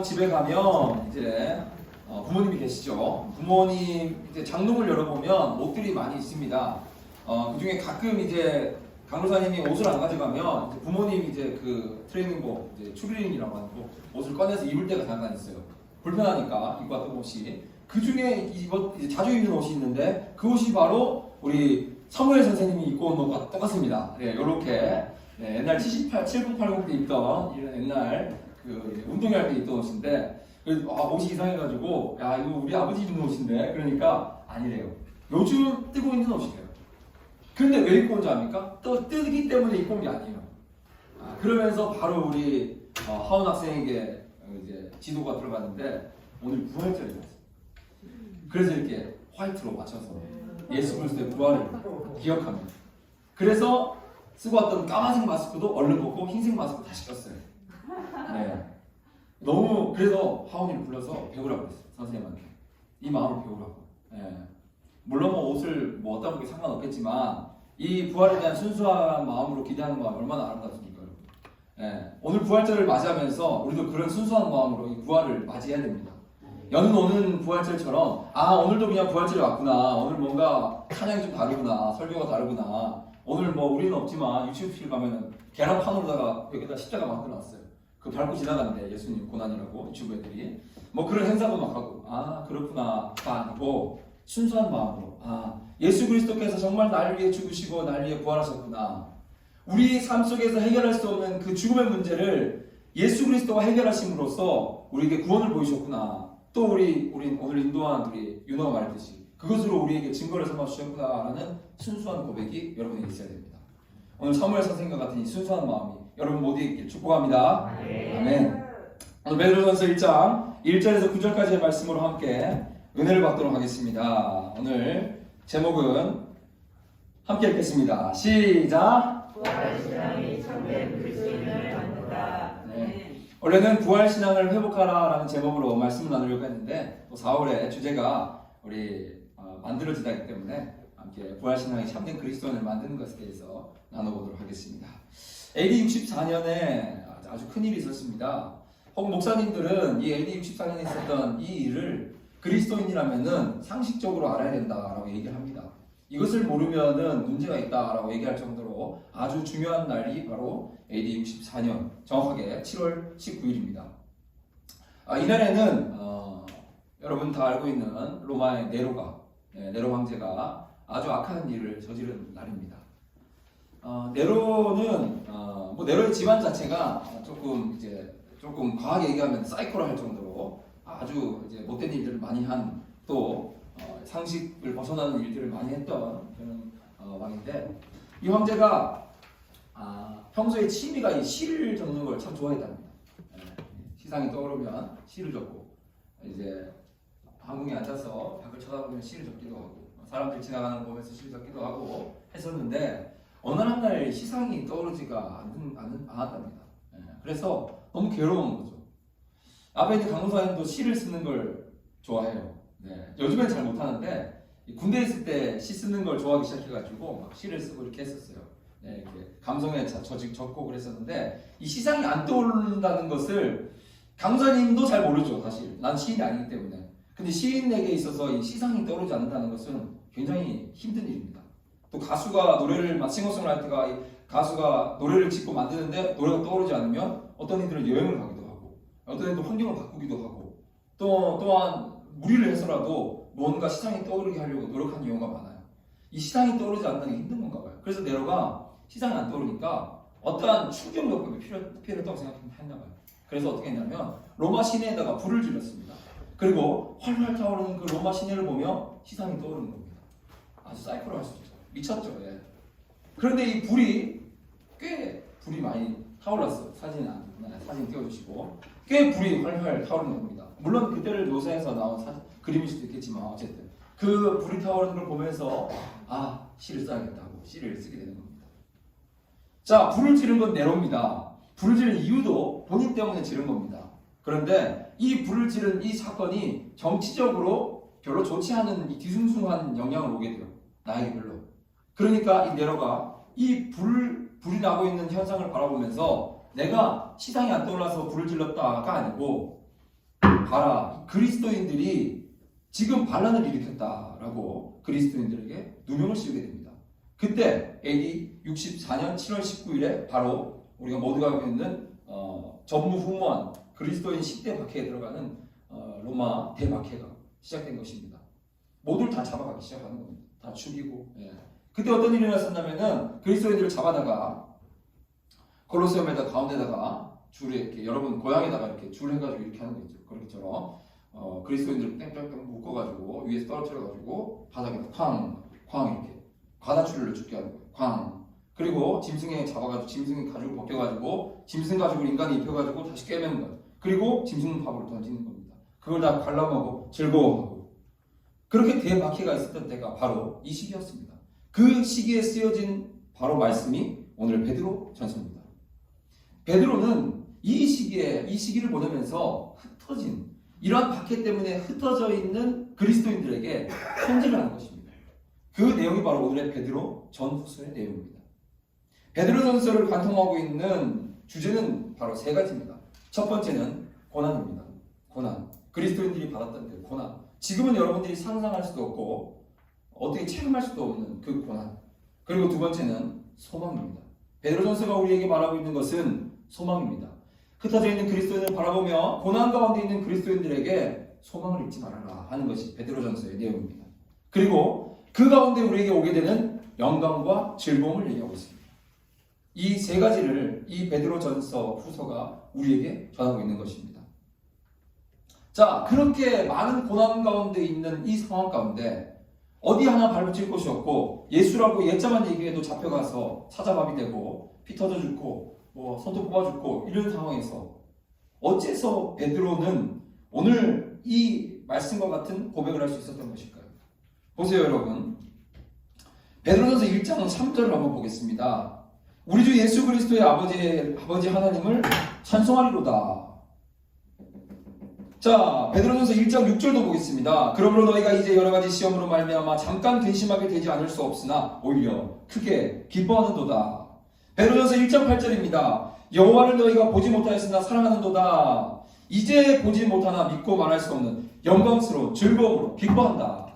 집에 가면 이제 부모님이 계시죠. 부모님 이제 장롱을 열어보면 옷들이 많이 있습니다. 그 중에 가끔 이제 강도사님이 옷을 안 가져가면 이제 부모님 이제 그 트레이닝복, 이제 추리닝이라고 하는 거 옷을 꺼내서 입을 때가 잠깐 있어요. 불편하니까 입고 왔던 옷이. 그 중에 이제 자주 입는 옷이 있는데 그 옷이 바로 우리 사무엘 선생님이 입고 온 옷과 똑같습니다. 네, 요렇게 옛날 7080 때 입던 이런 옛날 그 운동회 때 입던 옷인데 옷이 이상해가지고 야 이거 우리 아버지 입는 옷인데 그러니까 아니래요. 요즘 뜨고 있는 옷이래요. 근데 왜 입고 온지 압니까? 또 뜨기 때문에 입고 온 게 아니에요. 그러면서 바로 우리 하원 학생에게 이제 지도가 들어갔는데 오늘 부활절이었어요. 그래서 이렇게 화이트로 맞춰서 예수 그리스도의 부활을 기억합니다. 그래서 쓰고 왔던 까만색 마스크도 얼른 벗고 흰색 마스크 다시 꼈어요. 네. 너무 그래서 하원이를 불러서 배우라고 했어요. 선생님한테 이 마음을 배우라고. 네. 물론 뭐 옷을 뭐 어떤 게 상관없겠지만 이 부활에 대한 순수한 마음으로 기대하는 마음이 얼마나 아름답습니까? 네. 오늘 부활절을 맞이하면서 우리도 그런 순수한 마음으로 이 부활을 맞이해야 됩니다. 여는 오는 부활절처럼 오늘도 그냥 부활절이 왔구나, 오늘 뭔가 찬양이 좀 다르구나, 설교가 다르구나, 오늘 뭐 우리는 없지만 유치원실 가면은 계란판으로다가 여기다 십자가 만들어놨어요. 그 밟고 지나가는데 예수님 고난이라고 유치부 애들이 뭐 그런 행사도 막 하고 그렇구나 다 아니고 순수한 마음으로 예수 그리스도께서 정말 나를 위해 죽으시고 나를 위해 부활하셨구나, 우리 삶 속에서 해결할 수 없는 그 죽음의 문제를 예수 그리스도가 해결하심으로써 우리에게 구원을 보이셨구나, 또 우리 오늘 인도한 우리 윤호가 말했듯이 그것으로 우리에게 증거를 삼아 주셨구나라는 순수한 고백이 여러분에게 있어야 됩니다. 오늘 사무엘 선생님과 같은 이 순수한 마음이 여러분 모두에게 있길 축복합니다. 아멘. 오늘 베드로전서 1장 1절에서 9절까지의 말씀으로 함께 은혜를 받도록 하겠습니다. 오늘 제목은 함께 읽겠습니다. 시작. 부활신앙이 참된 그리스도인을 갖는다. 원래는 부활신앙을 회복하라라는 제목으로 말씀을 나누려고 했는데 또 4월에 주제가 우리 만들어지다 있기 때문에 함께 부활신앙이 참된 그리스도인을 만드는 것에 대해서 나눠보도록 하겠습니다. AD 64년에 아주 큰일이 있었습니다. 혹 목사님들은 이 AD 64년에 있었던 이 일을 그리스도인이라면은 상식적으로 알아야 된다라고 얘기를 합니다. 이것을 모르면은 문제가 있다라고 얘기할 정도로 아주 중요한 날이 바로 AD 64년 정확하게 7월 19일입니다. 이날에는 여러분 다 알고 있는 로마의 네로 황제가 아주 악한 일을 저지른 날입니다. 네로는 네로의 집안 자체가 조금 과하게 얘기하면 사이코를 할 정도로 아주 이제 못된 일들을 많이 한, 또 상식을 벗어나는 일들을 많이 했던 그런 왕인데, 이 황제가 평소에 취미가 이 시를 적는 걸 참 좋아했답니다. 시상이 떠오르면 시를 적고, 이제 항공에 앉아서 밖을 쳐다보면 시를 적기도 하고, 사람들 지나가는 거 보면서 시를 적기도 하고 했었는데, 어느 날 시상이 떠오르지가 않았답니다. 그래서 너무 괴로운 거죠. 앞에 있는 강도사님도 시를 쓰는 걸 좋아해요. 요즘엔 잘 못하는데 군대에 있을 때 시 쓰는 걸 좋아하기 시작해가지고 막 시를 쓰고 이렇게 했었어요. 이렇게 감성에 적고 그랬었는데 이 시상이 안 떠오른다는 것을 강도사님도 잘 모르죠. 사실 난 시인이 아니기 때문에. 근데 시인에게 있어서 이 시상이 떠오르지 않는다는 것은 굉장히 힘든 일입니다. 또 가수가 싱어송라이터가 가수가 노래를 짓고 만드는데 노래가 떠오르지 않으면 어떤 이들은 여행을 가기도 하고, 어떤 이들은 환경을 바꾸기도 하고, 또한 무리를 해서라도 뭔가 시상이 떠오르게 하려고 노력하는 경우가 많아요. 이 시상이 떠오르지 않는 게 힘든 건가 봐요. 그래서 네로가 시상이 안 떠오르니까 어떠한 충격력이 필요했다고 생각했나 봐요. 그래서 어떻게 했냐면 로마 시내에다가 불을 질렀습니다. 그리고 활활 타오르는 그 로마 시내를 보며 시상이 떠오르는 겁니다. 아주 사이코로 할 수 있죠. 미쳤죠. 그런데 이 불이 많이 타올랐어요. 사진 띄워주시고, 꽤 불이 활활 타오르는 겁니다. 물론 그때를 묘사해서 나온 그림일 수도 있겠지만 어쨌든 그 불이 타오르는 걸 보면서 시를 써야겠다고 시를 쓰게 되는 겁니다. 자, 불을 지른 건 네로입니다. 불을 지른 이유도 본인 때문에 지른 겁니다. 그런데 이 불을 지른 이 사건이 정치적으로 별로 좋지 않은 이 뒤숭숭한 영향을 오게 돼요. 나에게 별로. 그러니까 이 네로가 이 불이 나고 있는 현상을 바라보면서 내가 시상이 안 떠올라서 불을 질렀다가 아니고 봐라, 그리스도인들이 지금 반란을 일으켰다라고 그리스도인들에게 누명을 씌우게 됩니다. 그때 AD 64년 7월 19일에 바로 우리가 모두가 알고 있는 전무후무한 그리스도인 10대 박해에 들어가는 로마 대박해가 시작된 것입니다. 모두를 다 잡아가기 시작하는 겁니다. 다 죽이고. 예. 그때 어떤 일이 일어났었냐면은 그리스도인들을 잡아다가 콜로세움에다 가운데다가 줄을 이렇게 여러분 고향에다가 이렇게 줄 해가지고 이렇게 하는 거 있죠. 그렇게처럼 그리스도인들을 땡땡땡 묶어가지고 위에서 떨어뜨려가지고 바닥에다 쾅 이렇게 과다출혈로 죽게 하는 거예요. 쾅. 그리고 짐승에 잡아가지고 짐승 가죽을 벗겨가지고 짐승 가죽을 인간이 입혀가지고 다시 꿰매는 거예요. 그리고 짐승 밥으로 던지는 겁니다. 그걸 다 관람하고 즐거워하고 그렇게 대박해가 있었던 때가 바로 이 시기였습니다. 그 시기에 쓰여진 바로 말씀이 오늘 베드로 전서입니다. 베드로는 이 시기를 보내면서 흩어진 이러한 박해 때문에 흩어져 있는 그리스도인들에게 편지를 하는 것입니다. 그 내용이 바로 오늘의 베드로 전후서의 내용입니다. 베드로 전서를 관통하고 있는 주제는 바로 세 가지입니다. 첫 번째는 고난입니다. 고난. 그리스도인들이 받았던 그 고난. 지금은 여러분들이 상상할 수도 없고 어떻게 체험할 수도 없는 그 고난. 그리고 두 번째는 소망입니다. 베드로전서가 우리에게 말하고 있는 것은 소망입니다. 흩어져 있는 그리스도인을 바라보며 고난 가운데 있는 그리스도인들에게 소망을 잊지 말아라 하는 것이 베드로전서의 내용입니다. 그리고 그 가운데 우리에게 오게 되는 영광과 즐거움을 얘기하고 있습니다. 이 세 가지를 이 베드로전서 후서가 우리에게 전하고 있는 것입니다. 자, 그렇게 많은 고난 가운데 있는 이 상황 가운데 어디 하나 발붙일 곳이 없고 예수라고 옛자만 얘기해도 잡혀가서 사자밥이 되고 피 터져 죽고 손톱 뽑아 죽고 이런 상황에서 어째서 베드로는 오늘 이 말씀과 같은 고백을 할 수 있었던 것일까요? 보세요 여러분. 베드로전서 1장 3절을 한번 보겠습니다. 우리 주 예수 그리스도의 아버지 하나님을 찬송하리로다. 자, 베드로전서 1장 6절도 보겠습니다. 그러므로 너희가 이제 여러 가지 시험으로 말미암아 잠깐 근심하게 되지 않을 수 없으나 오히려 크게 기뻐하는도다. 베드로전서 1장 8절입니다. 여호와를 너희가 보지 못하였으나 사랑하는도다. 이제 보지 못하나 믿고 말할 수 없는 영광스러운 즐거움으로 기뻐한다.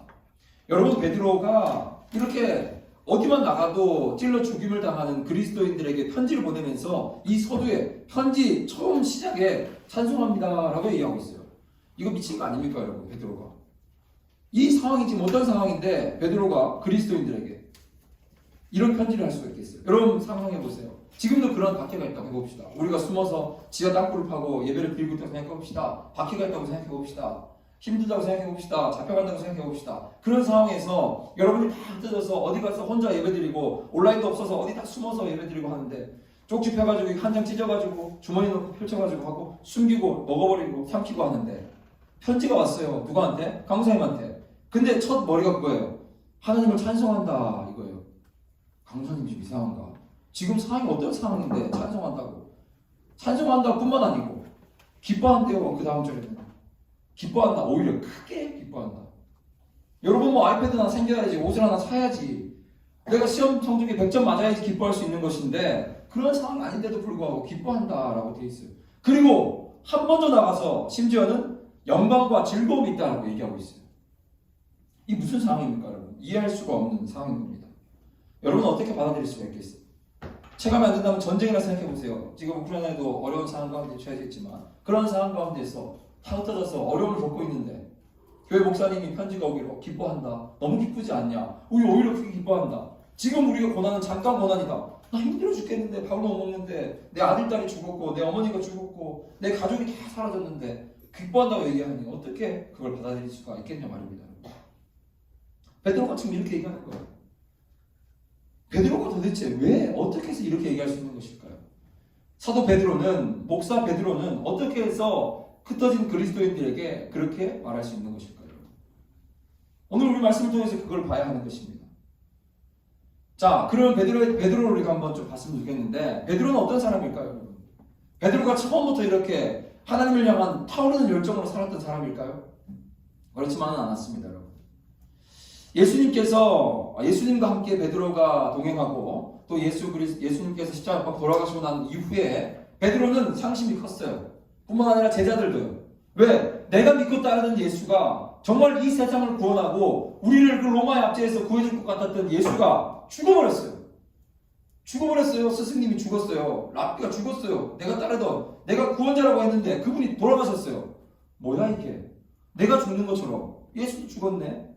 여러분, 베드로가 이렇게 어디만 나가도 찔러 죽임을 당하는 그리스도인들에게 편지를 보내면서 이 서두에 편지 처음 시작에 찬송합니다 라고 얘기하고 있어요. 이거 미친 거 아닙니까 여러분? 베드로가 이 상황이 지금 어떤 상황인데 베드로가 그리스도인들에게 이런 편지를 할 수가 있겠어요? 여러분 상상해 보세요. 지금도 그런 박해가 있다고 해봅시다. 우리가 숨어서 지하 땅굴을 파고 예배를 드리고 있다고 생각해 봅시다. 박해가 있다고 생각해 봅시다. 힘들다고 생각해 봅시다. 잡혀간다고 생각해 봅시다. 그런 상황에서 여러분이 다 흩어져서 어디 가서 혼자 예배드리고 온라인도 없어서 어디 다 숨어서 예배드리고 하는데 쪽지 펴가지고 한 장 찢어가지고 주머니 넣고 펼쳐가지고 하고 숨기고 먹어버리고 삼키고 하는데 편지가 왔어요. 누구한테? 강사님한테. 근데 첫 머리가 그거예요. 하나님을 찬송한다 이거예요. 강사님이 좀 이상한가? 지금 상황이 어떤 상황인데 찬송한다고? 찬송한다 뿐만 아니고 기뻐한대요. 그 다음 절에는 기뻐한다. 오히려 크게 기뻐한다. 여러분 뭐 아이패드 하나 생겨야지, 옷을 하나 사야지, 내가 시험 성적에 100점 맞아야지 기뻐할 수 있는 것인데 그런 상황이 아닌데도 불구하고 기뻐한다라고 되어 있어요. 그리고 한 번 더 나가서 심지어는 영광과 즐거움이 있다라고 얘기하고 있어요. 이 무슨 상황입니까 여러분? 이해할 수가 없는 상황인 겁니다. 여러분은 어떻게 받아들일 수가 있겠어요? 체감이 안 된다면 전쟁이라 생각해 보세요. 지금 우크라이나에도 어려운 상황 가운데 처해졌지만 그런 상황 가운데서 다 흩어져서 어려움을 겪고 있는데 교회 목사님이 편지가 오기로 기뻐한다. 너무 기쁘지 않냐? 오히려 크게 기뻐한다. 지금 우리가 고난은 잠깐 고난이다. 나 힘들어 죽겠는데 밥을 못 먹는데 내 아들 딸이 죽었고 내 어머니가 죽었고 내 가족이 다 사라졌는데 기뻐한다고 얘기하니 어떻게 그걸 받아들일 수가 있겠냐 말입니다. 베드로가 지금 이렇게 얘기하는 거예요. 베드로가 도대체 왜 어떻게 해서 이렇게 얘기할 수 있는 것일까요? 사도 베드로는, 목사 베드로는 어떻게 해서 흩어진 그리스도인들에게 그렇게 말할 수 있는 것일까요? 오늘 우리 말씀을 통해서 그걸 봐야 하는 것입니다. 자, 그럼 베드로를 우리가 한번 좀 봤으면 좋겠는데 베드로는 어떤 사람일까요? 베드로가 처음부터 이렇게 하나님을 향한 타오르는 열정으로 살았던 사람일까요? 그렇지만은 않았습니다, 여러분. 예수님과 함께 베드로가 동행하고 또 예수님께서 십자가 못 박혀 돌아가시고 난 이후에 베드로는 상심이 컸어요. 뿐만 아니라 제자들도요. 왜? 내가 믿고 따르는 예수가 정말 이 세상을 구원하고 우리를 그 로마의 압제에서 구해줄 것 같았던 예수가 죽어버렸어요. 죽어버렸어요. 스승님이 죽었어요. 랍비가 죽었어요. 내가 따르던, 내가 구원자라고 했는데 그분이 돌아가셨어요. 뭐야 이게? 내가 죽는 것처럼 예수도 죽었네.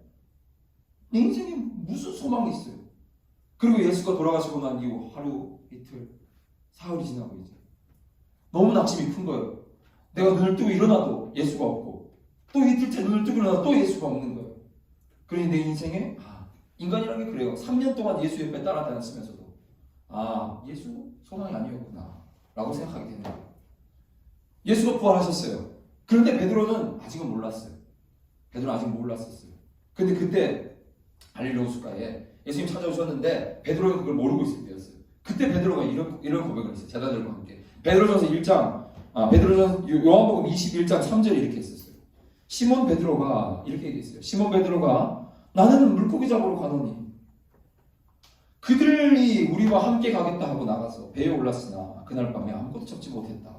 내 인생에 무슨 소망이 있어요? 그리고 예수가 돌아가시고 난 이후 하루, 이틀, 사흘이 지나고 이제 너무 낙심이 큰 거예요. 내가 눈을 뜨고 일어나도 예수가 없고 또 이틀째 눈을 뜨고 일어나도 또 예수가 없는 거예요. 그러니 내 인생에 인간이라는 게 그래요. 3년 동안 예수 옆에 따라다녔으면서도 예수 소망이 아니었구나 라고 생각하게 되는 거예요. 예수가 부활하셨어요. 그런데 베드로는 아직은 몰랐어요. 베드로는 아직 몰랐었어요. 근데 그때 갈릴리 호숫가에 예수님 찾아오셨는데 베드로는 그걸 모르고 있을 때였어요. 그때 베드로가 이런 고백을 했어요. 제자들과 함께. 베드로전서 1장, 요한복음 21장 3절에 이렇게 했었어요. 시몬 베드로가 이렇게 얘기했어요. 시몬 베드로가 나는 물고기 잡으러 가노니 그들이 우리와 함께 가겠다 하고 나가서 배에 올랐으나 그날 밤에 아무것도 잡지 못했다.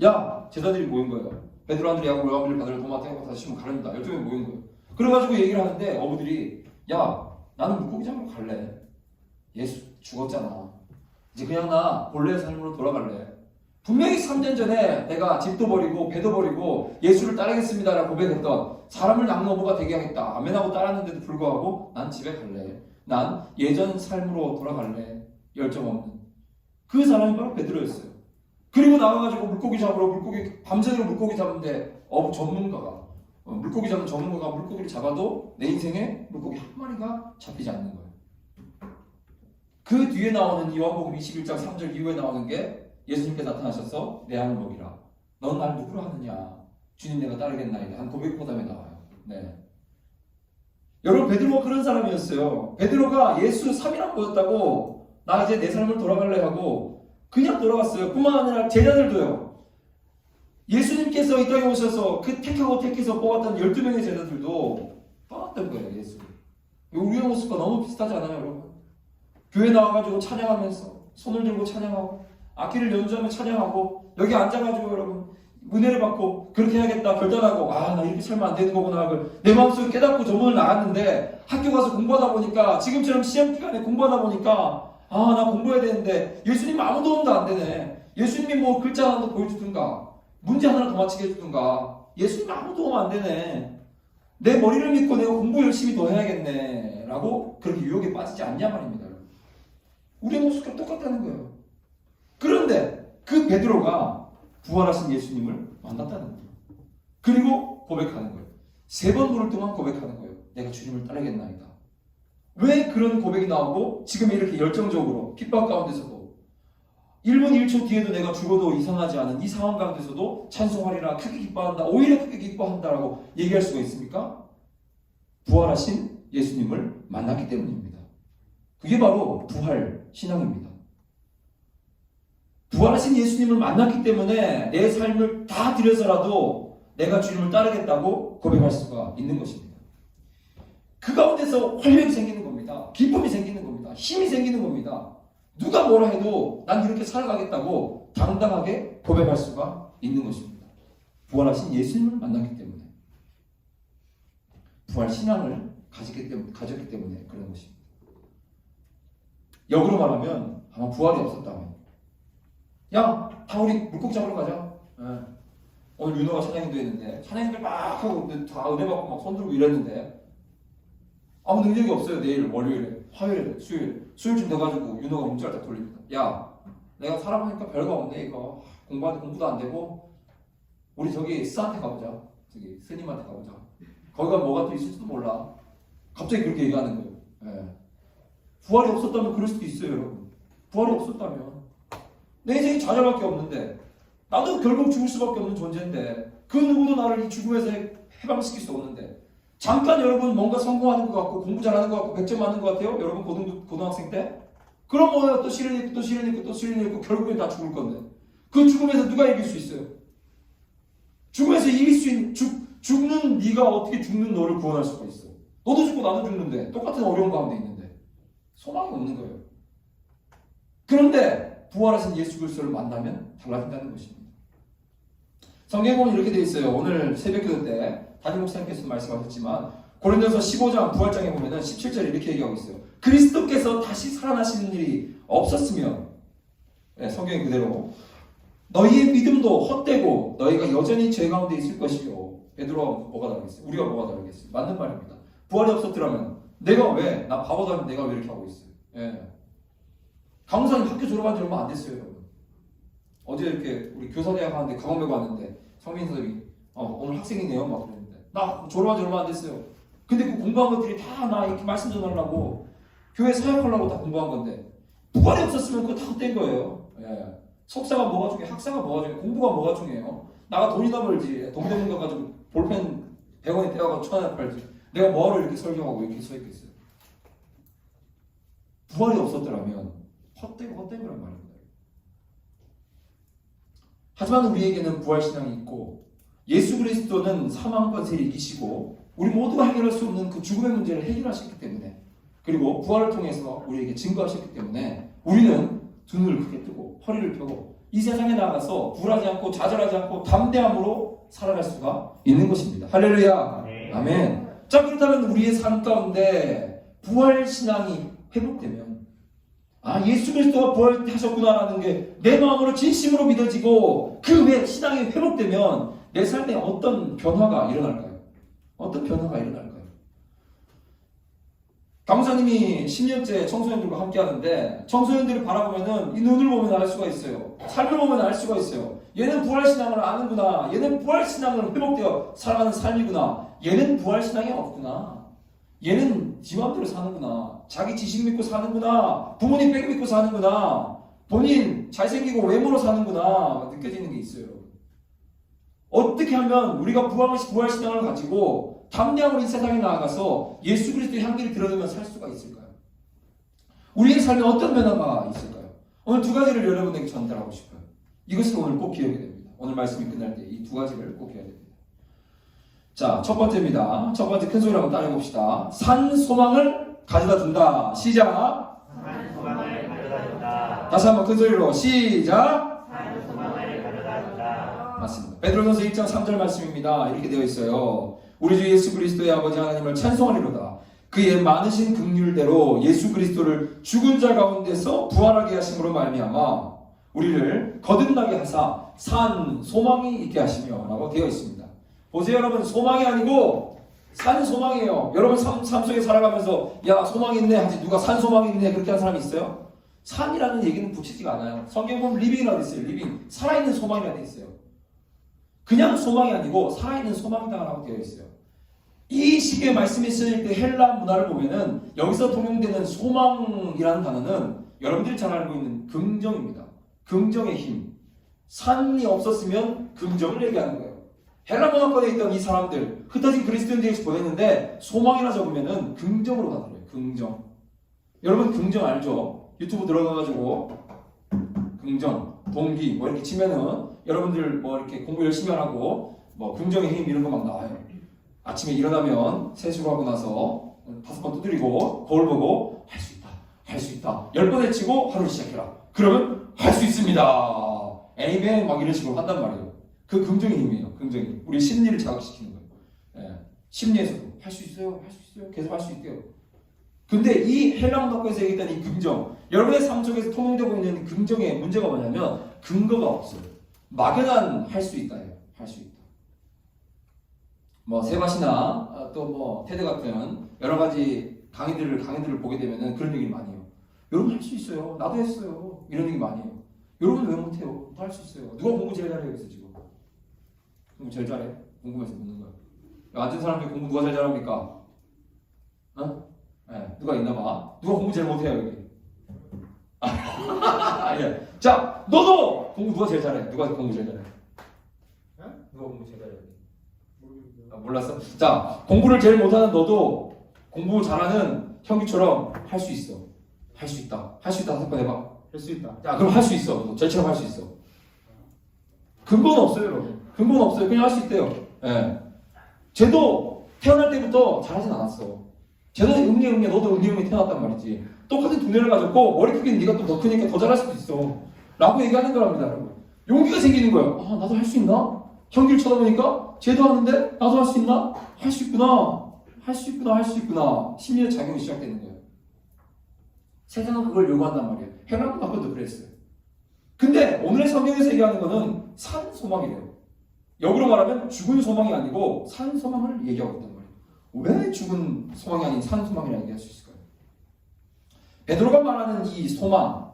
야, 제자들이 모인 거예요. 베드로, 안드레, 야고보, 요한을 바다를 도마태하고 다시 시몬 가릅니다. 12명이 모인 거예요. 그래가지고 얘기를 하는데 어부들이 야, 나는 물고기 잡으러 갈래. 예수 죽었잖아. 이제 그냥 나 본래의 삶으로 돌아갈래. 분명히 3년 전에 내가 집도 버리고 배도 버리고 예수를 따르겠습니다라고 고백했던 사람을 낙노부가 되게 하겠다. 아멘하고 따랐는데도 불구하고 난 집에 갈래. 난 예전 삶으로 돌아갈래. 열정 없는 그 사람이 바로 베드로였어요. 그리고 나가가지고 물고기 잡으러 밤새도록 물고기 잡는데 물고기 잡는 전문가가 물고기를 잡아도 내 인생에 물고기 한 마리가 잡히지 않는 거예요. 그 뒤에 나오는 요한복음 21장 3절 이후에 나오는 게 예수님께 나타나셔서 내 양을 먹이라. 넌 날 누구로 하느냐? 주님 내가 따르겠나이다. 한 고백 보담에 나와요. 네. 여러분 베드로가 그런 사람이었어요. 베드로가 예수 3일안 보였다고 나 이제 내 삶을 돌아갈래 하고 그냥 돌아갔어요. 뿐만 아니라 제자들도요. 예수님께서 이 땅에 오셔서 그 택해서 뽑았던 12명의 제자들도 떠났던 거예요. 예수. 우리의 모습과 너무 비슷하지 않아요, 여러분? 교회 나와가지고 찬양하면서 손을 들고 찬양하고 악기를 연주하며 찬양하고 여기 앉아가지고 여러분 은혜를 받고 그렇게 해야겠다 결단하고 나 이렇게 살면 안 되는 거구나 내 마음속에 깨닫고 저문을 나갔는데 학교 가서 공부하다 보니까 지금처럼 시험 기간에 공부하다 보니까 나 공부해야 되는데 예수님 아무 도움도 안 되네. 예수님이 뭐 글자 하나도 보여주든가 문제 하나를 더 맞히게 해주든가 예수님 아무 도움 안 되네. 내 머리를 믿고 내가 공부 열심히 더 해야겠네 라고 그렇게 유혹에 빠지지 않냐 말입니다. 우리의 모습과 똑같다는 거예요. 그런데 그 베드로가 부활하신 예수님을 만났다는 거예요. 그리고 고백하는 거예요. 3번 물을 동안 고백하는 거예요. 내가 주님을 따르겠나이다. 왜 그런 고백이 나오고 지금 이렇게 열정적으로 핍박 가운데서도 1분 1초 뒤에도 내가 죽어도 이상하지 않은 이 상황 가운데서도 찬송하리라 크게 기뻐한다. 오히려 크게 기뻐한다라고 얘기할 수가 있습니까? 부활하신 예수님을 만났기 때문입니다. 그게 바로 부활 신앙입니다. 부활하신 예수님을 만났기 때문에 내 삶을 다 들여서라도 내가 주님을 따르겠다고 고백할 수가 있는 것입니다. 그 가운데서 활력이 생기는 겁니다. 기쁨이 생기는 겁니다. 힘이 생기는 겁니다. 누가 뭐라 해도 난 이렇게 살아가겠다고 당당하게 고백할 수가 있는 것입니다. 부활하신 예수님을 만났기 때문에 부활 신앙을 가졌기 때문에 그런 것입니다. 역으로 말하면 아마 부활이 없었다면 야, 다 우리 물고기 잡으러 가자. 오늘 윤호가 찬양인도 했는데 찬양인들 막 하고 다 은혜 받고 막 손들고 이랬는데 아무 능력이 없어요. 내일 월요일에 화요일에 수요일쯤 돼가지고 윤호가 문자를 딱 돌립니다. 야, 내가 살아보니까 별거 없네 이거. 공부도 안 되고 우리 저기 스한테 가보자. 저기 스님한테 가보자. 거기가 뭐가 또 있을지도 몰라. 갑자기 그렇게 얘기하는 거예요. 부활이 없었다면 그럴 수도 있어요, 여러분. 부활이 없었다면 내 인생이 좌절밖에 없는데 나도 결국 죽을 수밖에 없는 존재인데 그 누구도 나를 이 죽음에서 해방시킬 수 없는데 잠깐 여러분 뭔가 성공하는 것 같고 공부 잘하는 것 같고 100점 맞는 것 같아요? 여러분 고등학생 때? 그럼 뭐예요? 또 시련이 있고 결국엔 다 죽을 건데 그 죽음에서 누가 이길 수 있어요? 죽음에서 이길 수 있는 죽는 네가 어떻게 죽는 너를 구원할 수가 있어? 너도 죽고 나도 죽는데 똑같은 어려운 가운데 있는데 소망이 없는 거예요. 그런데 부활하신 예수 그리스도를 만나면 달라진다는 것입니다. 성경에 보면 이렇게 되어 있어요. 오늘 새벽기도 때 담임 목사님께서 말씀하셨지만 고린도서 15장 부활장에 보면은 17절에 이렇게 얘기하고 있어요. 그리스도께서 다시 살아나시는 일이 없었으면, 네, 성경 그대로 너희의 믿음도 헛되고 너희가 여전히 죄 가운데 있을 것이요. 베드로가 뭐가 다르겠어요? 우리가 뭐가 다르겠어요? 맞는 말입니다. 부활이 없었더라면 내가 왜, 나 바보다면 내가 왜 이렇게 하고 있어요? 예. 강사님 학교 졸업한 지 얼마 안 됐어요, 여러분. 어제 이렇게 우리 교사대학 하는데 가방 메고 왔는데 성민 선생님이 오늘 학생이네요 막 그랬는데 나 졸업한 지 얼마 안 됐어요. 근데 그 공부한 것들이 다 나 이렇게 말씀 전하려고 교회 사역하려고 다 공부한 건데 부활이 없었으면 그거 다 헛된 거예요. 예. 석사가 뭐가 중요해? 학사가 뭐가 중요해? 공부가 뭐가 중요해요? 나가 돈이나 벌지. 동대문가 가지고 볼펜 100원에 떼어가지고 1000원에 팔지. 내가 뭐하러 이렇게 설교하고 이렇게 서 있겠어요? 부활이 없었더라면 헛된 거란 말입니다. 하지만 우리에게는 부활신앙이 있고 예수 그리스도는 사망 권세를 이기시고 우리 모두가 해결할 수 없는 그 죽음의 문제를 해결하셨기 때문에 그리고 부활을 통해서 우리에게 증거하셨기 때문에 우리는 두 눈을 크게 뜨고 허리를 펴고 이 세상에 나가서 불하지 않고 좌절하지 않고 담대함으로 살아갈 수가 있는 것입니다. 할렐루야. 네. 아멘. 자, 그렇다면 우리의 삶 가운데 부활신앙이 회복되면 예수 그리스도가 부활하셨구나라는 게 내 마음으로 진심으로 믿어지고 그 외 신앙이 회복되면 내 삶에 어떤 변화가 일어날까요? 어떤 변화가 일어날까요? 강사님이 10년째 청소년들과 함께 하는데 청소년들을 바라보면은 이 눈을 보면 알 수가 있어요. 삶을 보면 알 수가 있어요. 얘는 부활신앙을 아는구나. 얘는 부활신앙을 회복되어 살아가는 삶이구나. 얘는 부활신앙이 없구나. 얘는 지 맘대로 사는구나. 자기 지식 믿고 사는구나. 부모님 백 믿고 사는구나. 본인 잘생기고 외모로 사는구나. 느껴지는 게 있어요. 어떻게 하면 우리가 부활신앙을 가지고 담대함으로 이 세상에 나아가서 예수 그리스도의 향기를 드러내며 살 수가 있을까요? 우리의 삶에 어떤 변화가 있을까요? 오늘 두 가지를 여러분에게 전달하고 싶어요. 이것을 오늘 꼭 기억해야 됩니다. 오늘 말씀이 끝날 때 이 두 가지를 꼭 해야 됩니다. 자, 첫 번째입니다. 첫 번째 큰 소리로 한번 따라해봅시다. 산 소망을 가져다 준다. 시작. 산 소망을 가져다 준다. 다시 한번 큰 소리로 시작. 산 소망을 가져다 준다. 맞습니다. 베드로전서 1장 3절 말씀입니다. 이렇게 되어 있어요. 우리 주 예수 그리스도의 아버지 하나님을 찬송하리로다. 그의 많으신 긍휼대로 예수 그리스도를 죽은 자 가운데서 부활하게 하심으로 말미암아 우리를 거듭나게 하사 산 소망이 있게 하시며 라고 되어 있습니다. 보세요 여러분, 소망이 아니고 산 소망이에요. 여러분 삶 속에 살아가면서 야 소망이 있네 하지 누가 산 소망이 있네 그렇게 하는 사람이 있어요? 산이라는 얘기는 붙이지가 않아요. 성경 보면 리빙이라고 돼 있어요. 리빙, 살아있는 소망이라고 돼 있어요. 그냥 소망이 아니고 살아있는 소망이다라고 되어 있어요. 이 시기에 말씀이 쓰일 때 헬라 문화를 보면은 여기서 통용되는 소망이라는 단어는 여러분들이 잘 알고 있는 긍정입니다. 긍정의 힘. 산이 없었으면 긍정을 얘기하는 거예요. 헬라 문화권에 있던 이 사람들 흩어진 그리스도인들에게 보냈는데 소망이라 적으면은 긍정으로 가는 거예요. 긍정. 여러분 긍정 알죠? 유튜브 들어가가지고 긍정, 동기 뭐 이렇게 치면은 여러분들 뭐 이렇게 공부 열심히 하라고 뭐 긍정의 힘 이런 거 막 나와요. 아침에 일어나면 세수를 하고 나서 5번 두드리고 거울 보고 할 수 있다, 할 수 있다 10번 외치고 하루를 시작해라. 그러면 할 수 있습니다. 에이멘 막 이런 식으로 한단 말이에요. 그 긍정의 힘이에요. 긍정의 힘. 우리 심리를 자극시키는 거예요. 예. 심리에서도 할 수 있어요, 할 수 있어요, 계속 할 수 있대요. 근데 이 헬라 문화권에서 얘기했던 이 긍정, 여러분의 삶 속에서 통용되고 있는 긍정의 문제가 뭐냐면 근거가 없어요. 막연한 할 수 있다예요. 할 수 있다. 뭐 세바시나 또 뭐 테드 같은 여러 가지 강의들을 보게 되면은 그런 얘기 많이 해요. 여러분 할 수 있어요. 나도 했어요. 이런 얘기 많이 해요. 여러분 왜 못해요? 할 수 있어요. 누가 공부 제일 잘해요? 여기서 지금 공부 제일 잘해? 궁금해서 묻는 거야. 앉은 사람 중에 공부 누가 제일 잘합니까? 어? 네, 누가 있나봐. 누가 공부 제일 못해요 여기? 예. 자, 너도 공부 누가 제일 잘해? 누가 공부 제일 잘해? 누가 공부 제일 잘해? 몰랐어? 자, 공부를 제일 못하는 너도 공부 잘하는 형기처럼 할 수 있어. 할 수 있다. 할 수 있다. 한번 해봐. 할 수 있다. 자, 그럼 할 수 있어. 너도 쟤처럼 할 수 있어. 근거는 없어요, 여러분. 근거는 없어요. 그냥 할 수 있대요. 예. 쟤도 태어날 때부터 잘하진 않았어. 쟤는 음리 너도 음리 태어났단 말이지. 똑같은 두뇌를 가졌고 머리 크기는 네가 또 더 크니까 더 잘할 수도 있어. 라고 얘기하는 거랍니다, 여러분. 용기가 생기는 거예요. 아, 나도 할 수 있나? 형길 쳐다보니까 쟤도 하는데 나도 할 수 있나? 할 수 있구나. 할 수 있구나. 할 수 있구나. 심리적 작용이 시작되는 거예요. 세상은 그걸 요구한단 말이에요. 헤라도 바꿔도 그랬어요. 근데 오늘의 성경에서 얘기하는 거는 산 소망이래요. 역으로 말하면 죽은 소망이 아니고 산 소망을 얘기하고 있단 말이에요. 왜 죽은 소망이 아닌 산 소망이라 얘기할 수 있을까요? 베드로가 말하는 이 소망,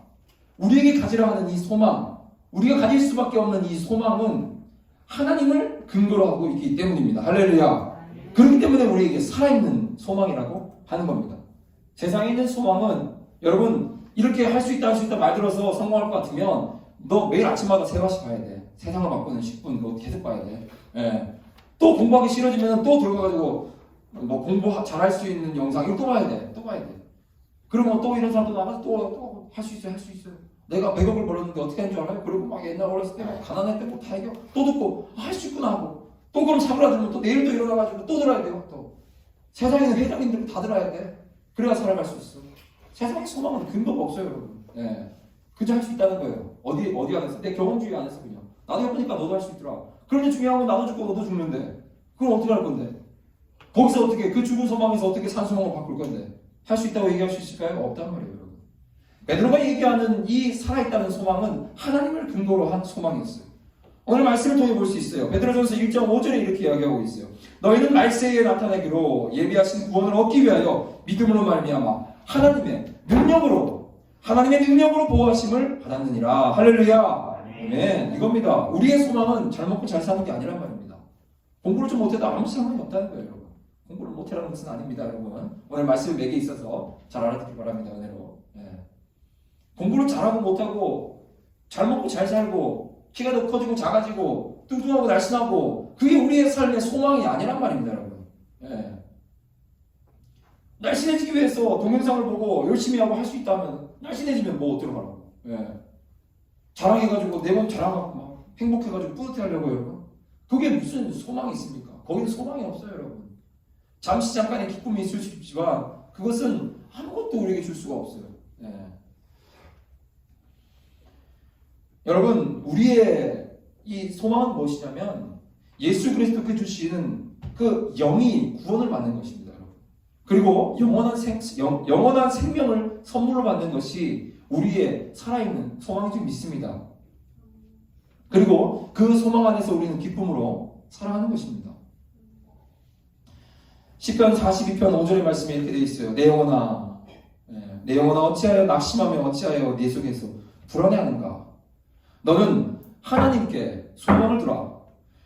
우리에게 가지라 하는 이 소망, 우리가 가질 수밖에 없는 이 소망은 하나님을 근거로 하고 있기 때문입니다. 할렐루야. 그렇기 때문에 우리에게 살아있는 소망이라고 하는 겁니다. 세상에 있는 소망은 여러분 이렇게 할 수 있다 말 들어서 성공할 것 같으면 너 매일 아침마다 3번씩 봐야 돼. 세상을 바꾸는 10분 그거 계속 봐야 돼. 예. 또 공부하기 싫어지면 또 들어가가지고 뭐 공부 잘할 수 있는 영상 이거 또 봐야 돼. 또 봐야 돼. 그러면 또 이런 사람도 나가서 또 할 수 있어요. 할 수 있어요. 내가 100억을 벌었는데 어떻게 하는 줄 알아요? 그리고 막 옛날 어렸을 때 막 가난할 때 뭐 다 이겨 또 듣고 할 수 있구나 하고 또 그럼 사그라들면 또 내일도 일어나가지고 또 들어야 돼요. 또 세상에는 회장님들 다 들어야 돼. 그래야 살아갈 수 있어. 세상의 소망은 근거가 없어요, 여러분. 예. 그저 할 수 있다는 거예요. 어디 안에서? 내 경험주의 안에서 그냥. 나도 해보니까 너도 할 수 있더라. 그런데 중요한 건 나도 죽고 너도 죽는데. 그럼 어떻게 할 건데? 거기서 어떻게, 그 죽은 소망에서 어떻게 산 소망을 바꿀 건데? 할 수 있다고 얘기할 수 있을까요? 없단 말이에요, 여러분. 베드로가 얘기하는 이 살아있다는 소망은 하나님을 근거로 한 소망이었어요. 오늘 말씀을 통해 볼 수 있어요. 베드로전서 1장 5절에 이렇게 이야기하고 있어요. 너희는 말세에 나타나기로 예비하신 구원을 얻기 위하여 믿음으로 말미암아 하나님의 능력으로 보호하심을 받았느니라. 할렐루야. 아멘. 이겁니다. 우리의 소망은 잘 먹고 잘 사는 게 아니란 말입니다. 공부를 좀 못해도 아무 상관이 없다는 거예요, 여러분. 공부를 못해라는 것은 아닙니다, 여러분. 오늘 말씀 맥에 있어서 잘 알아듣기 바랍니다, 은혜로. 네. 공부를 잘하고 못하고 잘 먹고 잘 살고 키가 더 커지고 작아지고 뚱뚱하고 날씬하고 그게 우리의 삶의 소망이 아니란 말입니다, 여러분. 네. 날씬해지기 위해서 동영상을 보고 열심히 하고 할 수 있다면 날씬해지면 뭐 어떡하라고. 예. 자랑해가지고 내 몸 자랑하고 막 행복해가지고 뿌듯해하려고 여러분. 그게 무슨 소망이 있습니까? 거기는 소망이 없어요, 여러분. 잠시 잠깐의 기쁨이 있을 수 있지만 그것은 아무것도 우리에게 줄 수가 없어요. 예. 여러분, 우리의 이 소망은 무엇이냐면 예수 그리스도께 주시는 그 영이 구원을 받는 것입니다. 그리고 영원한 생명을 선물로 받는 것이 우리의 살아있는 소망인 줄 믿습니다. 그리고 그 소망 안에서 우리는 기쁨으로 살아가는 것입니다. 시편 42편 5절의 말씀에 이렇게 되어 있어요. 내 영혼아 어찌하여 낙심하며 어찌하여 내 속에서 불안해하는가. 너는 하나님께 소망을 두라.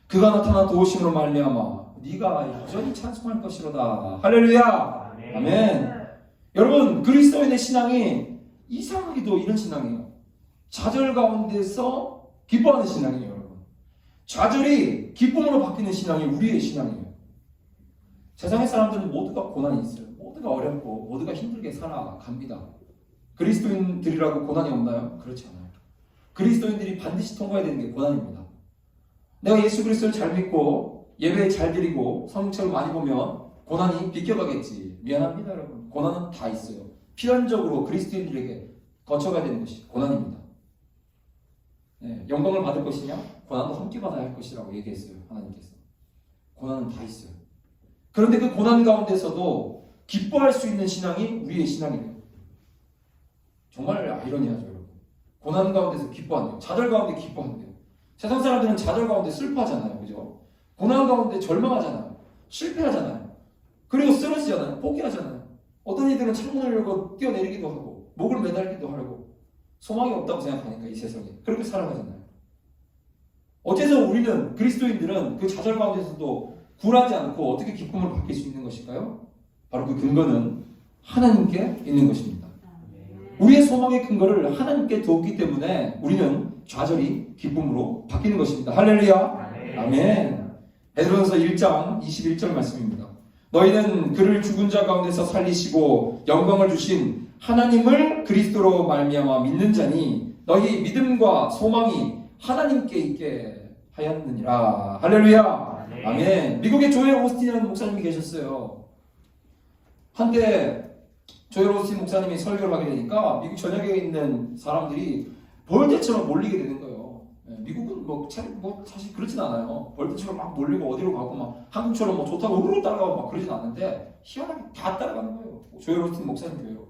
그가 나타나 도우심으로 말미암아 네가 여전히 찬송할 것이로다. 할렐루야. 아멘. 여러분, 그리스도인의 신앙이 이상하게도 이런 신앙이에요. 좌절 가운데서 기뻐하는 신앙이에요, 여러분. 좌절이 기쁨으로 바뀌는 신앙이 우리의 신앙이에요. 세상의 사람들은 모두가 고난이 있어요. 모두가 어렵고 모두가 힘들게 살아갑니다. 그리스도인들이라고 고난이 없나요? 그렇지 않아요. 그리스도인들이 반드시 통과해야 되는 게 고난입니다. 내가 예수 그리스도를 잘 믿고 예배 잘 드리고 성경책을 많이 보면 고난이 비껴가겠지. 미안합니다, 여러분. 고난은 다 있어요. 필연적으로 그리스도인들에게 거쳐가야 되는 것이 고난입니다. 네, 영광을 받을 것이냐? 고난도 함께 받아야 할 것이라고 얘기했어요, 하나님께서. 고난은 다 있어요. 그런데 그 고난 가운데서도 기뻐할 수 있는 신앙이 우리의 신앙이에요. 정말 아이러니하죠, 여러분. 고난 가운데서 기뻐한대요. 좌절 가운데 기뻐한대요. 세상 사람들은 좌절 가운데 슬퍼하잖아요, 그죠? 고난 가운데 절망하잖아요. 실패하잖아요. 그리고 쓰러지잖아요. 포기하잖아요. 어떤 이들은 창문을 열고 뛰어내리기도 하고 목을 매달기도 하려고 소망이 없다고 생각하니까 이 세상에 그렇게 살아가잖아요. 어째서 우리는 그리스도인들은 그 좌절 가운데서도 굴하지 않고 어떻게 기쁨을 받을 수 있는 것일까요? 바로 그 근거는 하나님께 있는 것입니다. 우리의 소망의 근거를 하나님께 두었기 때문에 우리는 좌절이 기쁨으로 바뀌는 것입니다. 할렐루야. 아멘. 베드로전서 1장 21절 말씀입니다. 너희는 그를 죽은 자 가운데서 살리시고 영광을 주신 하나님을 그리스도로 말미암아 믿는 자니 너희 믿음과 소망이 하나님께 있게 하였느니라. 할렐루야. 아멘. 미국의 조엘 오스틴이라는 목사님이 계셨어요. 한때 조엘 오스틴 목사님이 설교를 하게 되니까 미국 전역에 있는 사람들이 벌떼처럼 몰리게 되는 거예요. 예. 미국은 뭐 사실 그렇진 않아요. 벌떼처럼 막 몰리고 어디로 가고 막 한국처럼 뭐 좋다고 우르르 따라가고 막 그러진 않는데 희한하게 다 따라가는 거예요. 조엘 오스틴 목사님 교회로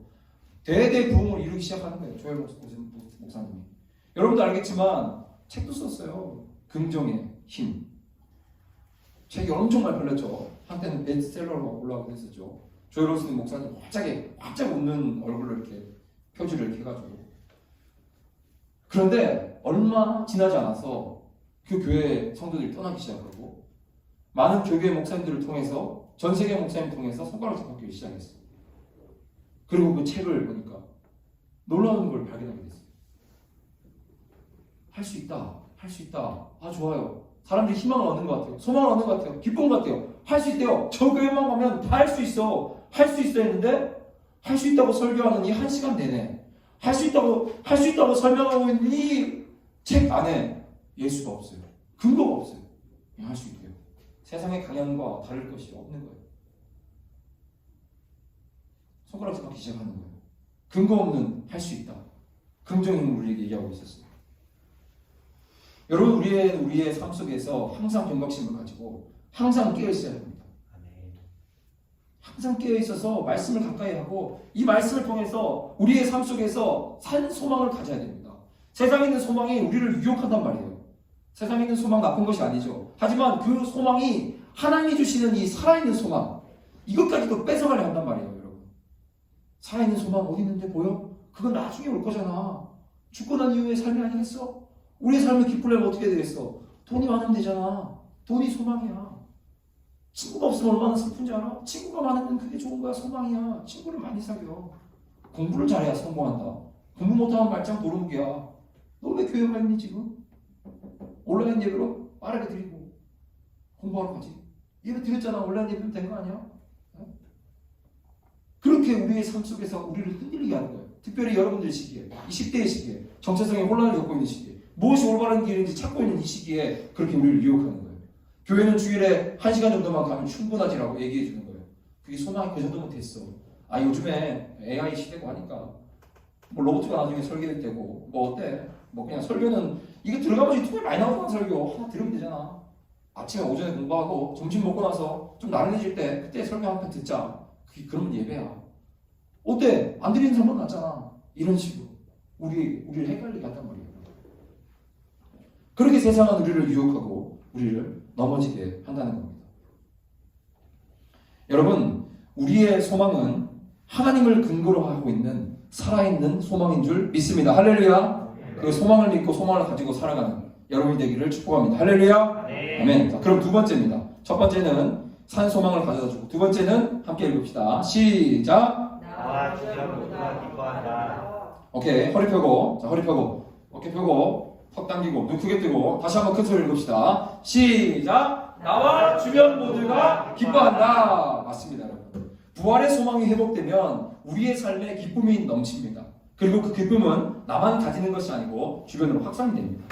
대대 부흥을 이루기 시작하는 거예요. 조엘 오스틴 목사님이. 여러분도 알겠지만 책도 썼어요. 긍정의 힘. 책이 엄청 많이 팔렸죠. 한때는 베스트셀러로 올라가고 했었죠. 조엘 오스틴 목사님 활짝 웃는 얼굴로 이렇게 표지를 이렇게 해가지고. 그런데 얼마 지나지 않아서 그 교회 성도들이 떠나기 시작하고 많은 교회 목사님들을 통해서 전 세계 목사님 통해서 손가락을 잡기 시작했어요. 그리고 그 책을 보니까 놀라운 걸 발견하게 됐어요. 할 수 있다. 할 수 있다. 아 좋아요. 사람들이 희망을 얻는 것 같아요. 소망을 얻는 것 같아요. 기쁨 것 같아요. 할 수 있대요. 저 교회만 가면 다 할 수 있어. 할 수 있어 했는데 할 수 있다고 설교하는 이 1시간 내내 할 수 있다고 설명하고 있는 이 책 안에 예수가 없어요. 근거가 없어요. 할 수 있대요. 세상의 강연과 다를 것이 없는 거예요. 손가락 잡기 시작하는 거예요. 근거 없는 할 수 있다. 긍정인 우리에게 얘기하고 있었어요. 여러분 우리의 삶 속에서 항상 경각심을 가지고 항상 깨어 있어야 합니다. 항상 깨어 있어서 말씀을 가까이 하고 이 말씀을 통해서 우리의 삶 속에서 산 소망을 가져야 됩니다. 세상에 있는 소망이 우리를 유혹한단 말이에요. 세상에 있는 소망 나쁜 것이 아니죠. 하지만 그 소망이 하나님이 주시는 이 살아있는 소망 이것까지도 뺏어가려 한단 말이에요. 여러분 살아있는 소망 어디 있는데 보여? 그건 나중에 올 거잖아. 죽고 난 이후의 삶이 아니겠어? 우리의 삶을 기쁘려면 어떻게 되겠어? 돈이 많으면 되잖아. 돈이 소망이야. 친구가 없으면 얼마나 슬픈지 알아? 친구가 많으면 그게 좋은 거야. 소망이야. 친구를 많이 사겨. 공부를 잘해야 성공한다. 공부 못하면 말짱 도루묵이야. 너 왜 교회 가 있니 지금? 온라인 예배로 빠르게 드리고 공부하러 가지. 예배 드렸잖아. 온라인 예배면 된 거 아니야? 그렇게 우리의 삶 속에서 우리를 흔들리게 하는 거예요. 특별히 여러분들 시기에 20대의 시기에 정체성의 혼란을 겪고 있는 시기에 무엇이 올바른 길인지 찾고 있는 이 시기에 그렇게 우리를 유혹하는 거예요. 교회는 주일에 1시간 정도만 가면 충분하지라고 얘기해 주는 거예요. 그게 소망이 그 정도면 됐어. 아 요즘에 AI 시대고 하니까 뭐 로봇가 나중에 설계될 때고 뭐 어때? 뭐 그냥 설교는 이게 들어가면 유튜브에 많이 나오는 설교 하나 들으면 되잖아. 아침에 오전에 공부하고 점심 먹고 나서 좀 나른해질 때 그때 설교 한 편 듣자. 그게 그러면 예배야. 어때? 안 들리는 사람은 낫잖아. 이런 식으로 우리를 헷갈리게 한단 말이에요. 그렇게 세상은 우리를 유혹하고 우리를 넘어지게 한다는 겁니다. 여러분, 우리의 소망은 하나님을 근거로 하고 있는 살아있는 소망인 줄 믿습니다. 할렐루야. 그 소망을 믿고 소망을 가지고 살아가는 여러분이 되기를 축복합니다. 할렐루야. 네. 아멘. 자, 그럼 두 번째입니다. 첫 번째는 산 소망을 가져다 주고 두 번째는 함께 읽읍시다. 시작. 나와 주변 모두가 기뻐한다. 오케이. 허리 펴고. 자, 허리 펴고. 어깨 펴고. 턱 당기고. 눈 크게 뜨고. 다시 한번 큰 소리로 읽읍시다. 시작. 나와 주변 모두가 기뻐한다. 맞습니다, 여러분. 부활의 소망이 회복되면 우리의 삶에 기쁨이 넘칩니다. 그리고 그 기쁨은 나만 가지는 것이 아니고 주변으로 확산이 됩니다.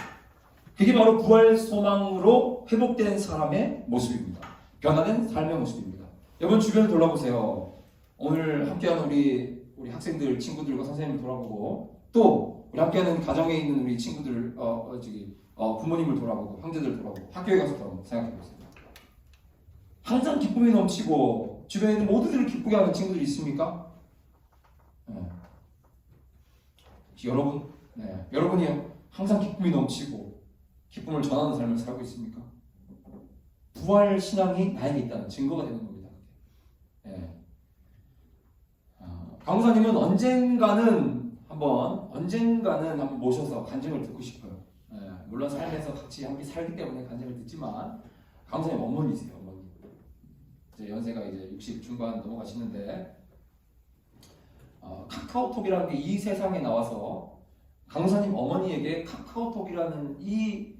그게 바로 부활 소망으로 회복된 사람의 모습입니다. 변화된 삶의 모습입니다. 여러분 주변을 돌아보세요. 오늘 함께하는 우리 학생들, 친구들과 선생님을 돌아보고 또 우리 함께하는 가정에 있는 우리 친구들, 부모님을 돌아보고 형제들 돌아보고 학교에 가서 돌아보고 생각해보세요. 항상 기쁨이 넘치고 주변에 있는 모두들을 기쁘게 하는 친구들이 있습니까? 네. 여러분이 항상 기쁨이 넘치고 기쁨을 전하는 삶을 살고 있습니까? 부활 신앙이 나에게 있다는 증거가 되는 겁니다. 네. 강사님은 언젠가는 한번 모셔서 간증을 듣고 싶어요. 네. 물론 삶에서 같이 함께 살기 때문에 간증을 듣지만 강사님 어머니세요. 어머니. 이제 연세가 이제 60 중반 넘어가시는데 카카오톡이라는 게 이 세상에 나와서 강사님 어머니에게 카카오톡이라는 이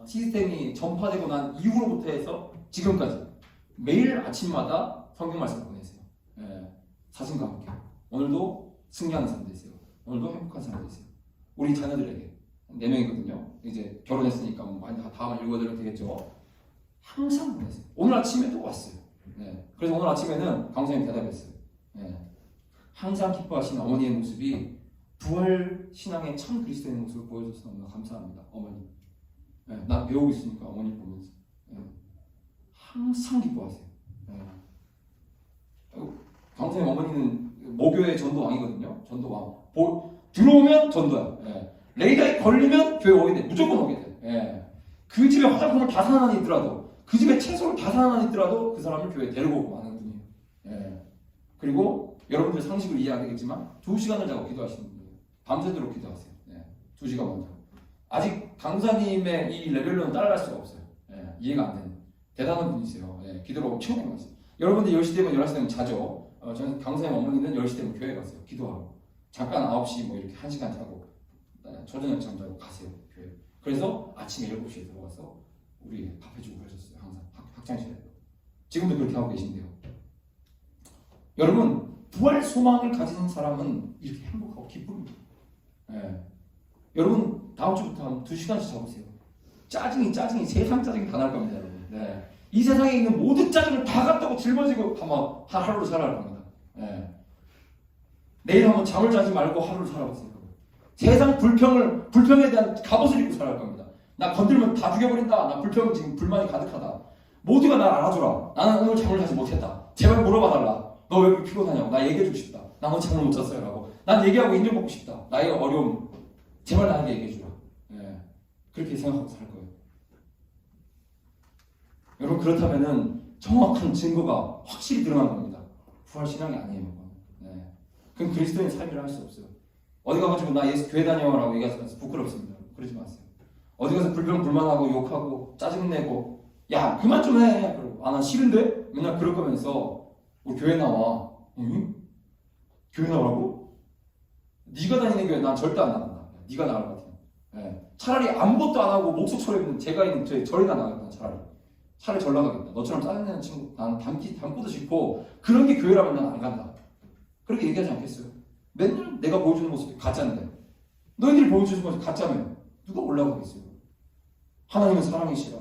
시스템이 전파되고 난 이후로부터 해서 지금까지 매일 아침마다 성경 말씀 보내세요. 예, 사진과 함께. 오늘도 승리하는 삶 되세요. 오늘도 행복한 삶 되세요. 우리 자녀들에게 4명이거든요. 이제 결혼했으니까 뭐 많이 다 다음을 읽어드려도 되겠죠. 항상 보내세요. 오늘 아침에도 왔어요. 네. 그래서 오늘 아침에는 강사님 대답했어요. 네. 항상 기뻐하시는 어머니의 모습이 부활 신앙의 참 그리스도인의 모습을 보여줘서 너무나 감사합니다. 어머니. 난 배우고 있으니까 어머니 보면서 항상 기뻐하세요. 강사님 어머니는 모교의 전도왕이거든요. 전도왕. 들어오면 전도야. 레이더에 걸리면 교회 오게 돼. 무조건 오게 돼. 그 집에 화장품을 다 사는 한이 있더라도, 그 집에 채소를 다 사는 한이 있더라도 그 사람을 교회에 데리고 오고 하는 분이에요. 그리고 여러분들 상식을 이해하겠지만 2시간을 자고 기도하시는 분이에요. 밤새도록 기도하세요. 2시간 먼저. 아직 강사님의 이 레벨로는 따라갈 수가 없어요. 이해가 안 되는 대단한 분이세요. 기도를 엄청 많이 하세요. 여러분들 10시 되면 11시 되면 자죠. 저는 강사님 어머니는 10시 되면 교회 가세요. 기도하고 잠깐 9시 뭐 이렇게 1시간 자고 저녁 잠자고 가세요. 교회. 그래서 아침에 7시에 들어가서 우리 밥 해주고 그러셨어요. 항상 학창시절에. 지금도 그렇게 하고 계신데요. 여러분, 부활 소망을 가진 사람은 이렇게 행복하고 기쁩니다. 여러분, 다음 주부터 한 2시간씩 잡으세요. 짜증이 세상 짜증이 다 날 겁니다, 여러분. 이 세상에 있는 모든 짜증을 다 갖다고 짊어지고 아마 하루를 살아갈 겁니다. 내일 한번 잠을 자지 말고 하루를 살아보세요. 세상 불평에 대한 갑옷을 입고 살아갈 겁니다. 나 건들면 다 죽여버린다. 나 불평 지금 불만이 가득하다. 모두가 날 알아줘라. 나는 오늘 잠을 자지 못했다. 제발 물어봐달라. 너 왜 그렇게 피곤하냐고. 나 얘기해주고 싶다. 나 오늘 잠을 못 잤어요. 라고. 난 얘기하고 인정받고 싶다. 나의 어려움. 제발 나에게 얘기해주라. 그렇게 생각하고 살 거예요. 여러분, 그렇다면은 정확한 증거가 확실히 드러난 겁니다. 부활신앙이 아니에요. 그럼 그리스도인 삶이라 할 수 없어요. 어디 가가지고 나 예수 교회 다녀라고 얘기하면서 부끄럽습니다. 그러지 마세요. 어디 가서 불만하고 욕하고 짜증내고 야 그만 좀 해. 그러고 난 싫은데? 맨날 그럴 거면서 우리 교회 나와. 응? 교회 나오라고? 네가 다니는 교회 난 절대 안 나간다. 네가 나갈 것 같아. 차라리 아무것도 안 하고 목소처럼 있는 제가 있는 절이나 나가겠다. 차라리 절 나가겠다. 너처럼 짜증내는 친구 나는 닮고도 싶고 그런 게 교회라면 난 안 간다. 그렇게 얘기하지 않겠어요? 맨날 내가 보여주는 모습이 가짜인데 너희들이 보여주는 모습이 가짜면 누가 올라가겠어요? 하나님은 사랑이시라.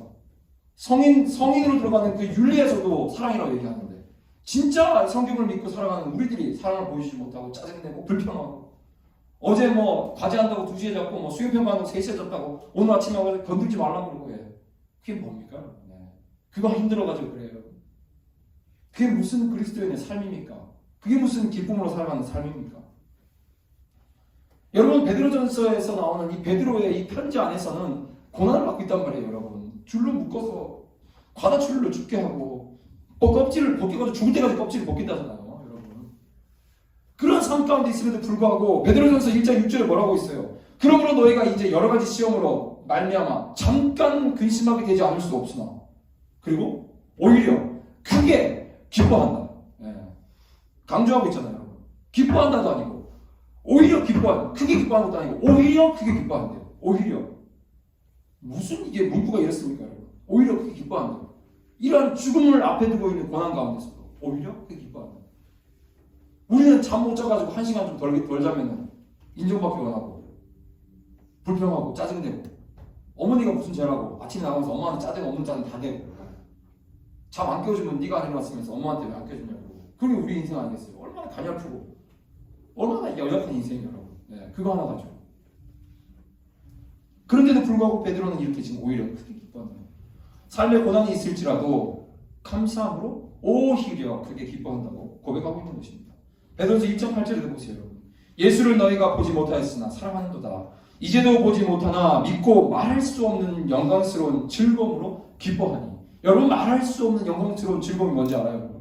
성인으로 들어가는 그 윤리에서도 사랑이라고 얘기하는데 진짜 성경을 믿고 살아가는 우리들이 사랑을 보여주지 못하고 짜증내고 불평하고 어제 뭐 과제한다고 2시에 잡고 뭐 수행평 받는다고 3시에 잡다고 오늘 아침에 와서 건들지 말라고 그러고 해. 그게 뭡니까? 그거 힘들어가지고 그래요. 그게 무슨 그리스도인의 삶입니까? 그게 무슨 기쁨으로 살아가는 삶입니까? 여러분, 베드로전서에서 나오는 이 베드로의 이 편지 안에서는 고난을 받고 있단 말이에요. 여러분, 줄로 묶어서 과다출로 죽게 하고 껍질을 벗겨가지고 죽을 때까지 껍질을 벗긴다잖아요. 여러분, 그런 삶 가운데 있음에도 불구하고 베드로전서 1장 6절에 뭐라고 있어요? 그러므로 너희가 이제 여러 가지 시험으로 말미암아 잠깐 근심하게 되지 않을 수 없으나 그리고 오히려 크게 기뻐한다. 강조하고 있잖아요. 여러분. 기뻐한다도 아니고 오히려 기뻐한다. 크게 기뻐하는 것도 아니고 오히려 크게 기뻐한대요. 오히려 무슨 이게 문구가 이렇습니까? 여러분? 오히려 크게 기뻐한대요. 이러한 죽음을 앞에 두고 있는 고난 가운데서도 오히려 크게 기뻐한다. 우리는 잠 못 자가지고 1시간 좀 덜 자면 인정받기 원하고 불평하고 짜증내고 어머니가 무슨 죄라고 아침에 나가면서 엄마한테 짜증 없는 짜증 다 내고 잠 안 깨워주면 네가 안 일어났으면서 엄마한테 왜 안 깨워주냐고. 그게 우리 인생 아니겠어요? 얼마나 가냘프고 얼마나 연약한 인생이에요, 여러분. 그거 하나 가지고. 그런데도 불구하고 베드로는 이렇게 지금 오히려 크게 기뻐한다. 삶의 고난이 있을지라도 감사함으로 오히려 크게 기뻐한다고 고백하고 있는 것입니다. 베드로서 1.8절에도 보세요, 여러분. 예수를 너희가 보지 못하였으나 사랑하는도다. 이제도 보지 못하나 믿고 말할 수 없는 영광스러운 즐거움으로 기뻐하니. 여러분, 말할 수 없는 영광스러운 즐거움이 뭔지 알아요?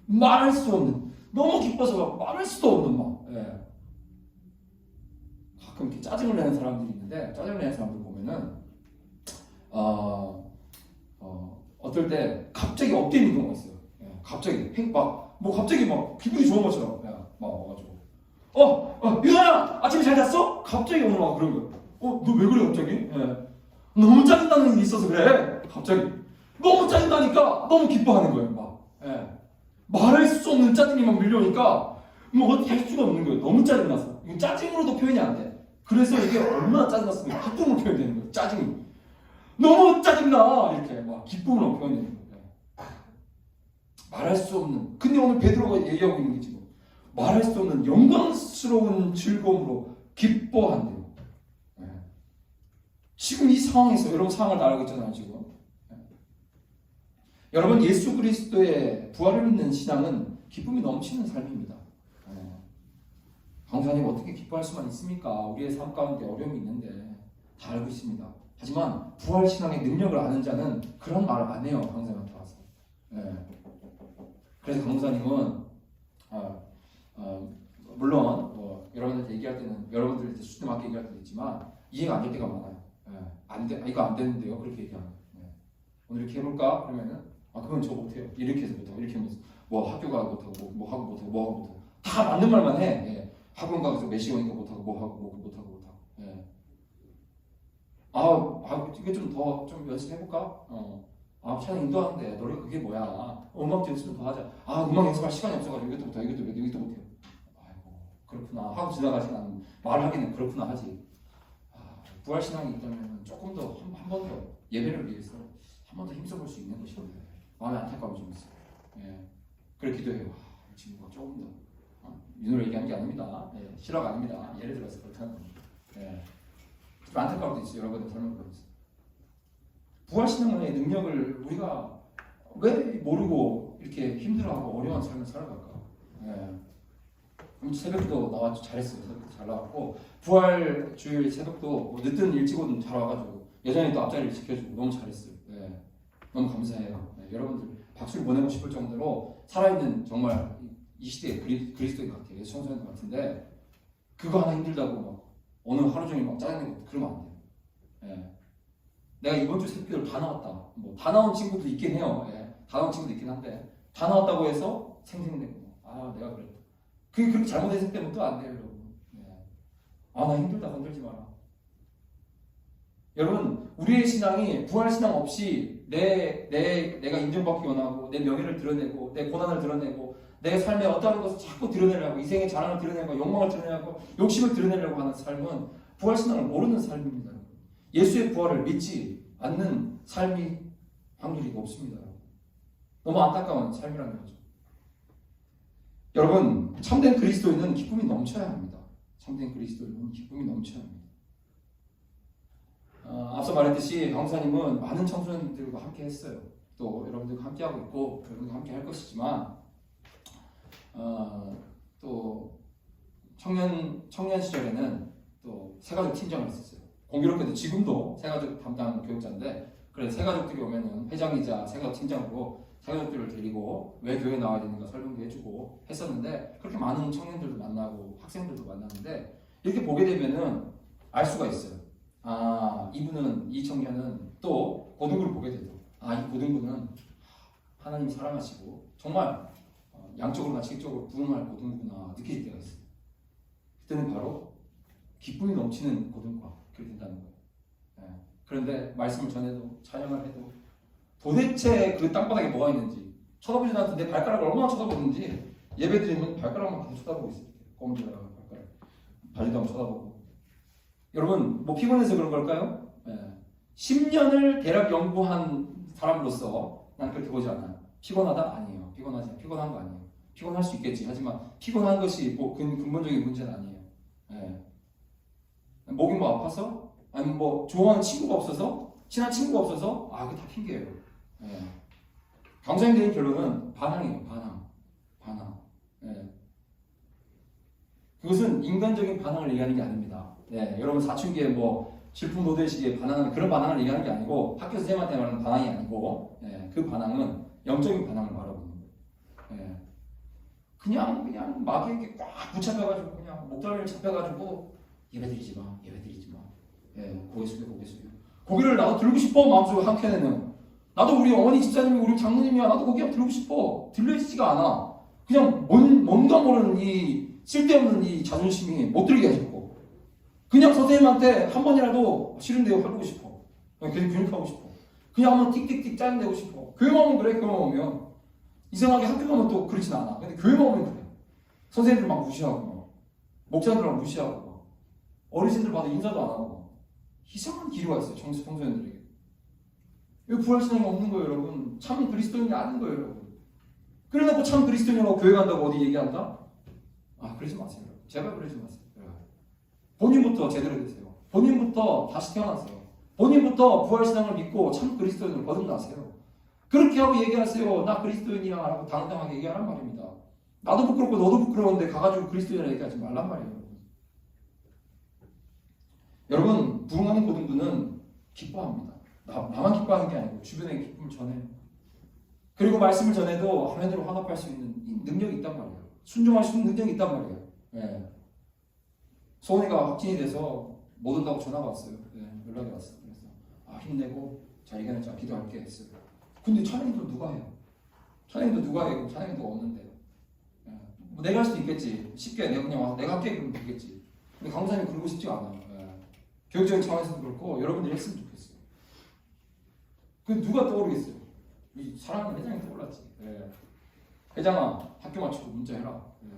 말할 수 없는, 너무 기뻐서 말할 수도 없는 막. 가끔 이렇게 짜증을 내는 사람들이 있는데 짜증을 내는 사람들 보면은 어떨 때 갑자기 업되는 경우가 있어요. 갑자기 갑자기 막 기분이 좋은 것처럼 막 와가지고 유나야 아침에 잘 잤어? 갑자기 오늘 막 그런 거야. 너 왜 그래 갑자기? 너무 짜증나는 일이 있어서 그래. 갑자기 너무 짜증나니까 너무 기뻐하는 거예요. 막 말할 수 없는 짜증이 막 밀려오니까 뭐 어떻게 할 수가 없는 거예요. 너무 짜증나서. 이거 짜증으로도 표현이 안 돼. 그래서 이게 얼마나 짜증났으면 기쁨으로 표현되는 거예요. 짜증이 너무 짜증나 이렇게 막 기쁨으로 표현되는 거예요. 말할 수 없는. 근데 오늘 베드로가 얘기하고 있는 게 지금 말할 수 없는 영광스러운 즐거움으로 기뻐한대요. 지금 이 상황에서 여러분 상황을 다 알고 있잖아요 지금. 여러분 예수 그리스도의 부활을 믿는 신앙은 기쁨이 넘치는 삶입니다. 강사님 어떻게 기뻐할 수만 있습니까? 우리의 삶 가운데 어려움이 있는데 다 알고 있습니다. 하지만 부활 신앙의 능력을 아는 자는 그런 말을 안 해요. 강사님한테 와서. 그래서 강사님은 물론 뭐 여러분들한테 얘기할 때는 여러분들한테 수준에 맞게 얘기할 때도 있지만 이해가 안 될 때가 많아요. 이거 안 되는데요. 그렇게 얘기하면 오늘 이렇게 해볼까? 그러면은 그건 저 못해요. 이렇게 해서 못하고 이렇게 하면서 뭐 학교 가고 못하고 뭐 하고 못하고 뭐 하고 못하고 다 맞는 말만 해. 학원 가서 몇 시간이니까 못하고 뭐 하고 뭐 못하고 이게 좀 더 좀 연습해볼까? 찬양 인도하는데 노래 그게 뭐야? 음악 연습 좀 더 하자. 음악 연습할 시간이 없어가지고 이것도 못해 이것도 못해요. 아이고 그렇구나 하고 지나가지는 말하기는 그렇구나 하지. 부활 신앙이 있다면 조금 더 한 번 더 예배를 위해서 한 번 더 힘써볼 수 있는 것인데 마음에 안타까움이 좀 있어요. 그렇게 기도해요. 이 친구가 조금 더 윤호를 얘기하는 게 아닙니다. 실화가 아닙니다. 예를 들어서 그렇다는 겁니다. 좀 안타까울 때 있어요. 여러분들 삶을 보면서 부활신앙의 능력을 우리가 왜 모르고 이렇게 힘들어하고 어려운 삶을 살아갈까? 새벽도 나왔죠. 잘했어요. 새벽도 잘 나왔고 부활 주일 새벽도 뭐 늦든 일찍 오든 잘 와가지고 여전히 또 앞자리를 지켜주고 너무 잘했어요. 너무 감사해요. 여러분들 박수를 보내고 싶을 정도로 살아있는 정말 이 시대의 그리스도인 것 같아요. 예수 청소년 같은데 그거 하나 힘들다고 막 오늘 하루 종일 막 짜증내고 그러면 안 돼요. 내가 이번 주 새벽을 다 나왔다. 뭐 다 나온 친구도 있긴 해요. 다 나온 친구도 있긴 한데 다 나왔다고 해서 생생내고 내가 그랬다. 그게 그렇게 잘못했을 때면 또 안 돼요, 여러분. 나 힘들다 건들지 마라. 여러분 우리의 신앙이 부활 신앙 없이 내가 인정받기 원하고 내 명예를 드러내고 내 고난을 드러내고 내 삶의 어떠한 것을 자꾸 드러내려고 이생의 자랑을 드러내고 욕망을 드러내고 욕심을 드러내려고 하는 삶은 부활 신앙을 모르는 삶입니다. 예수의 부활을 믿지 않는 삶이 확률이 높습니다. 너무 안타까운 삶이라는 거죠. 여러분 참된 그리스도인은 기쁨이 넘쳐야 합니다. 참된 그리스도인은 기쁨이 넘쳐야 합니다. 앞서 말했듯이 강사님은 많은 청소년들과 함께 했어요. 또 여러분들과 함께 하고 있고 여러분들과 함께 할 것이지만 또 청년 시절에는 또 새가족 팀장을 했었어요. 공교롭게도 지금도 새가족 담당 교육자인데 그래서 새가족들이 오면은 회장이자 새가족 팀장으로 새가족들을 데리고 왜 교회에 나와야 되는가 설명도 해주고 했었는데 그렇게 많은 청년들도 만나고 학생들도 만났는데 이렇게 보게 되면은 알 수가 있어요. 이 청년은 또 고등부를 보게 되죠. 이 고등부는 하나님 사랑하시고 정말 양적으로나 질적으로 부흥할 고등부구나 느낄 때가 있어요. 그때는 바로 기쁨이 넘치는 고등부가 그렇게 된다는 거예요. 그런데 말씀을 전해도 찬양을 해도 도대체 그 땅바닥에 뭐가 있는지 쳐다보지 않는데 내 발가락을 얼마나 쳐다보는지 예배드리면 발가락만 계속 쳐다보고 있어요. 꼼지락 발가락 발리도 한번 쳐다보고 여러분 뭐 피곤해서 그런 걸까요? 10년을 대략 연구한 사람으로서 난 그렇게 보지 않아요. 피곤하다? 아니에요. 피곤한 거 아니에요. 피곤할 수 있겠지. 하지만 피곤한 것이 뭐 근본적인 문제는 아니에요. 목이 뭐 아파서? 아니면 뭐 좋아하는 친구가 없어서? 친한 친구가 없어서? 그게 다 핑계예요. 강사님 드린 결론은 반항이에요. 반항. 그것은 인간적인 반항을 얘기하는 게 아닙니다. 여러분 사춘기에 뭐 질풍노도의식에 반항하는 그런 반항을 얘기하는 게 아니고 학교 선생님한테 말하는 반항이 아니고 그 반항은 영적인 반항을 말하고 있는 거예요. 그냥 마귀에게 꽉 붙잡혀가지고 그냥 목덜미를 잡혀가지고 예배드리지 마. 고개 숙여. 고개를 나도 들고 싶어 마음속에 한켠에는 나도 우리 어머니 집사님이 우리 장모님이야 나도 고개 들고 싶어 들려지지가 않아. 그냥 뭔가 모르는 이 쓸데없는 이 자존심이 못 들게 해주고 그냥 선생님한테 한 번이라도 싫은데요 해보고 싶어. 그냥 근육하고 싶어. 그냥 한번 틱틱틱 짜증내고 싶어. 교회만 오면 그래. 교회만 오면 이상하게 학교 가면 또 그렇진 않아. 근데 교회만 오면 그래. 선생님들 막 무시하고 목사님들 막 무시하고 어르신들 봐도 인사도 안 하고 이상한 기류가 있어요. 청소년들에게. 왜 부활신앙이 없는 거예요 여러분. 참 그리스도인이 아닌 거예요 여러분. 그래놓고 참 그리스도인이라고 교회 간다고 어디 얘기한다? 그러지 마세요. 제발 그러지 마세요. 본인부터 제대로 되세요. 본인부터 다시 태어났어요. 본인부터 부활신앙을 믿고 참 그리스도인을 거듭나세요. 그렇게 하고 얘기하세요. 나 그리스도인이야 라고 당당하게 얘기하란 말입니다. 나도 부끄럽고 너도 부끄러운데 가가지고 그리스도인이라 얘기하지 말란 말이에요. 여러분, 부흥하는 고등부는 기뻐합니다. 나만 기뻐하는 게 아니고 주변에 기쁨을 전해요. 그리고 말씀을 전해도 하나님으로 화답할 수 있는 능력이 있단 말이에요. 순종할 수 있는 능력이 있단 말이에요. 예. 소원이가 확진이 돼서 못 온다고 전화가 왔어요. 예, 연락이 왔어요. 그래서 힘내고 잘 이겨내자 기도할게 했어요. 근데 찬양도 누가 해요? 찬양도 누가 해요? 찬양도 없는데. 예. 뭐 내가 할 수도 있겠지. 쉽게 내가 그냥 와서 내가 할게 그러면 되겠지. 근데 강사님 그러고 싶지 않아요. 예. 교육적인 차원에서도 그렇고 여러분들이 했으면 좋겠어요. 그 누가 떠오르겠어요? 이 사랑하는 회장이 떠올랐지. 예. 회장아 학교 마치고 문자해라. 예.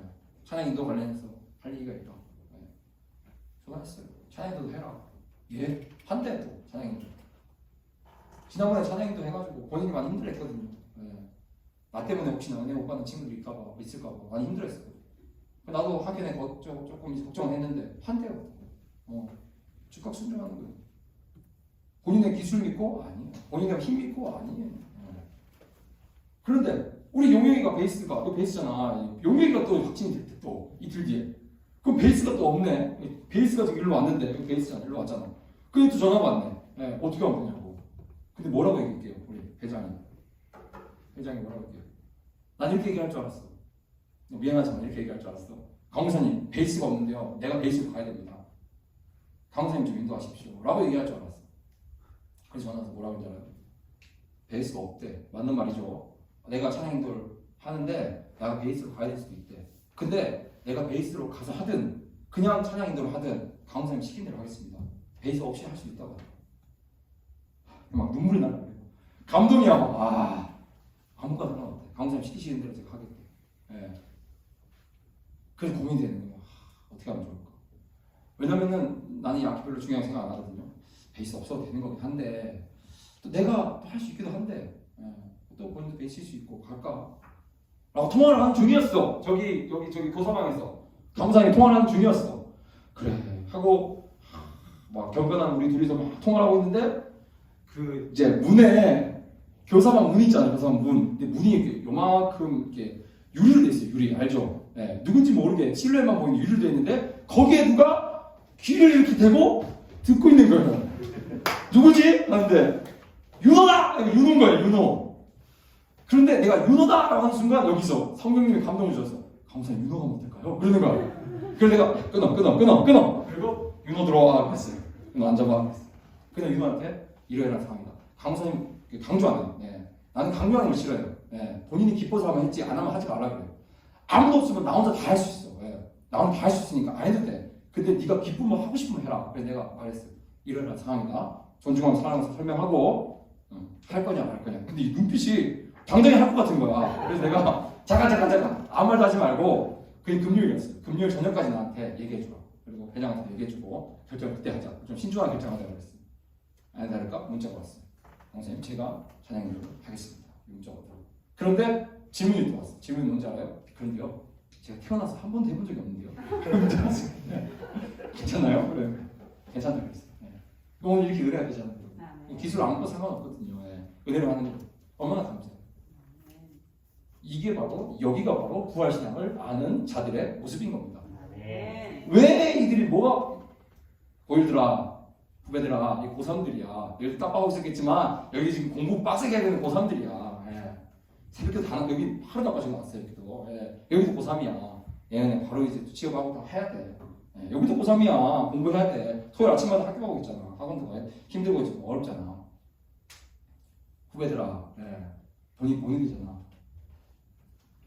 찬양 인도 관련해서 할 얘기가 있다. 예. 전화했어요. 찬양 인도도 해라. 예? 한대 또 찬양 인도. 지난번에 찬양 인도 해가지고 본인이 많이 힘들었거든요. 예. 나 때문에 혹시나 은혜 못 받는 친구들이 있을까봐 많이 힘들었어요. 나도 하기에 조금 걱정을 했는데 한대요. 즉각 순종하는 거예요. 본인의 기술 믿고? 아니에요. 본인의 힘 믿고? 아니에요. 그런데 우리 용영이가 베이스가 너 베이스잖아. 용영이가 또 확진이 됐대 또 이틀 뒤에. 그럼 베이스가 또 없네. 베이스가 지금 일로 왔는데 여기 베이스잖아. 일로 왔잖아. 그게 또 전화가 왔네. 네, 어떻게 하면 되냐고. 근데 뭐라고 얘기할게요 우리 회장이 뭐라고 얘기해요? 난 이렇게 얘기할 줄 알았어. 미안하지만 이렇게 얘기할 줄 알았어. 강사님 베이스가 없는데요. 내가 베이스로 가야 됩니다. 강사님 좀 인도하십시오. 라고 얘기할 줄 알았어. 그래서 전화해서 뭐라고 했지 알아요? 베이스가 없대. 맞는 말이죠. 내가 찬양 인도를 하는데 내가 베이스로 가야 될 수도 있대. 근데 내가 베이스로 가서 하든 그냥 찬양 인도를 하든 강사님 시킨 대로 하겠습니다. 베이스 없이 할 수 있다고. 막 눈물이 나요. 감동이야. 아무것도 상관없대. 강사님 시키시는 대로 제가 하겠대. 예. 그래서 고민이 되는 거예요. 어떻게 하면 좋을까? 왜냐면은 나는 이 악기 별로 중요하게 생각 안 하거든요. 베이스 없어도 되는 거긴 한데 또 내가 할 수 있기도 한데 또 본인도 베이스일 수 있고 갈까? 라고 통화를 하는 중이었어. 저기 교사방에서 강사님이 통화를 하는 중이었어. 그래 하고 막 경건한 우리 둘이서 막 통화를 하고 있는데 그 이제 문에 교사방 문 있잖아요. 교사방 문. 근데 문이 이렇게 요만큼 이렇게 유리로 돼 있어요. 유리 알죠? 네, 누군지 모르게 실루엣만 보이는 유리로 돼 있는데 거기에 누가 귀를 이렇게 대고 듣고 있는 거예요. 누구지? 하는데 윤호다! 윤호인 거예요. 윤호. 그런데 내가 윤호다! 라고 하는 순간 여기서 성경님이 감동을 주셔서 강사님 윤호가 못할까요? 그러는 거야. 그래서 내가 끊어. 그리고 윤호 들어와 했어요. 윤호 앉아봐 했어요. 그냥 윤호한테 이러이러한 상황이다. 강사님 강조 안 해요. 네. 나는 강조하는 걸 싫어요. 네. 본인이 기뻐서 하면 했지 안 하면 하지 말라 그래요. 아무도 없으면 나 혼자 다 할 수 있어. 네. 나 혼자 다 할 수 있으니까 안 해도 돼. 근데 네가 기쁘면 하고 싶으면 해라. 그래서 내가 말했어요. 이러이러한 상황이다. 존중하고 사랑하면서 설명하고 할 거냐 말 거냐. 근데 이 눈빛이 당장에 할 것 같은 거야. 그래서 내가 잠깐 아무 말도 하지 말고 그게 금요일이었어요. 금요일 저녁까지 나한테 얘기해줘. 그리고 회장한테 얘기해주고 결정을 그때 하자. 좀 신중하게 결정하자 그랬어요. 안 다를까? 문자가 왔어요. 선생님 제가 찬양을 하겠습니다. 문자가 왔다고. 그런데 질문이 또 왔어요. 질문이 뭔지 알아요? 그런데요. 제가 태어나서 한 번도 해본 적이 없는데요. 문자가 왔어요. 네. 괜찮나요? 그래. 괜찮다 그랬어요. 네. 오늘 이렇게 은혜가 되잖아요. 기술 아무것도 상관없거든요. 네. 은혜를 하는 거 얼마나 감사해요. 이게 바로 여기가 바로 부활신앙을 아는 자들의 모습인 겁니다. 왜 이들이 뭐가 보일더라 후배들아 이 고3들이야 여기 땀빠고 있었겠지만 여기 지금 공부 빡세게 해야 되는 고3들이야. 예. 새벽에 다 여기 하루도 안 빠지고 왔어요. 여기도. 예. 여기도 고3이야. 얘는 바로 이제 취업하고 다 해야 돼. 예. 여기도 고3이야. 공부해야 돼. 토요일 아침마다 학교 가고 있잖아. 학원도 가야 돼. 힘들고 있고 어렵잖아. 후배들아 예. 본인이잖아.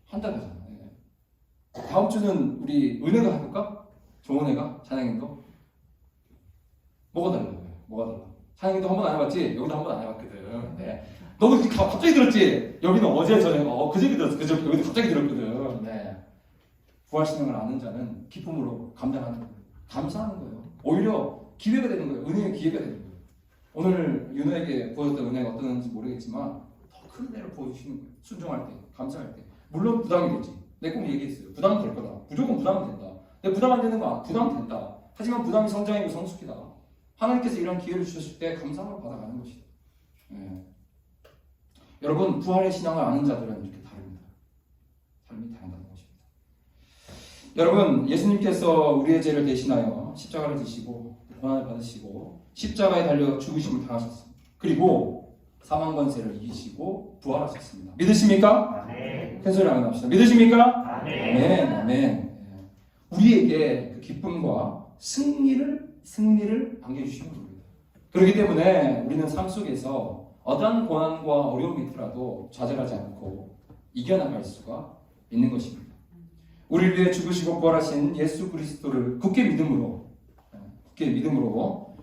한 달 가잖아. 예. 다음 주는 우리 은혜가 해볼까? 정은혜가 찬양인도 뭐가 달라요? 뭐가 달라? 찬양인도 한 번 안 해봤지? 여기도 한 번 안 해봤거든. 네. 너도 갑자기 들었지? 여기는 어제 전에 그저께 들었어. 그저께 여기도 갑자기 들었거든. 네. 부활신앙을 아는 자는 기쁨으로 감당하는 거예요. 감사하는 거예요. 오히려 기회가 되는 거예요. 은혜의 기회가 되는 거예요. 오늘 윤호에게 보여줬던 은혜가 어떤지 모르겠지만 더 큰 은혜를 보여주시는 거예요. 순종할 때, 감사할 때. 물론 부담이 되지. 내 꼭 얘기했어요. 부담은 될 거다. 무조건 부담은 된다. 내 부담 안 되는 거 부담 된다. 하지만 부담이 성장이고 성숙이다. 하나님께서 이런 기회를 주셨을 때 감사함을 받아가는 것이다. 예. 여러분, 부활의 신앙을 아는 자들은 이렇게 다릅니다. 삶이 다르다는 것입니다. 여러분, 예수님께서 우리의 죄를 대신하여 십자가를 지시고 고난을 받으시고 십자가에 달려 죽으심을 당하셨습니다. 그리고 사망 권세를 이기시고 부활하셨습니다. 믿으십니까? 아멘. 큰 소리 한번 합시다. 믿으십니까? 아멘. 아멘. 아멘. 예. 우리에게 그 기쁨과 승리를 안겨주시는 겁니다. 그렇기 때문에 우리는 삶 속에서 어떠한 고난과 어려움이 있더라도 좌절하지 않고 이겨나갈 수가 있는 것입니다. 우리를 위해 죽으시고 부활하신 예수 그리스도를 굳게 믿음으로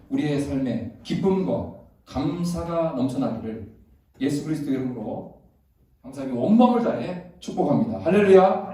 우리의 삶에 기쁨과 감사가 넘쳐나기를 예수 그리스도 이름으로 항상 원망을 다해 축복합니다. 할렐루야.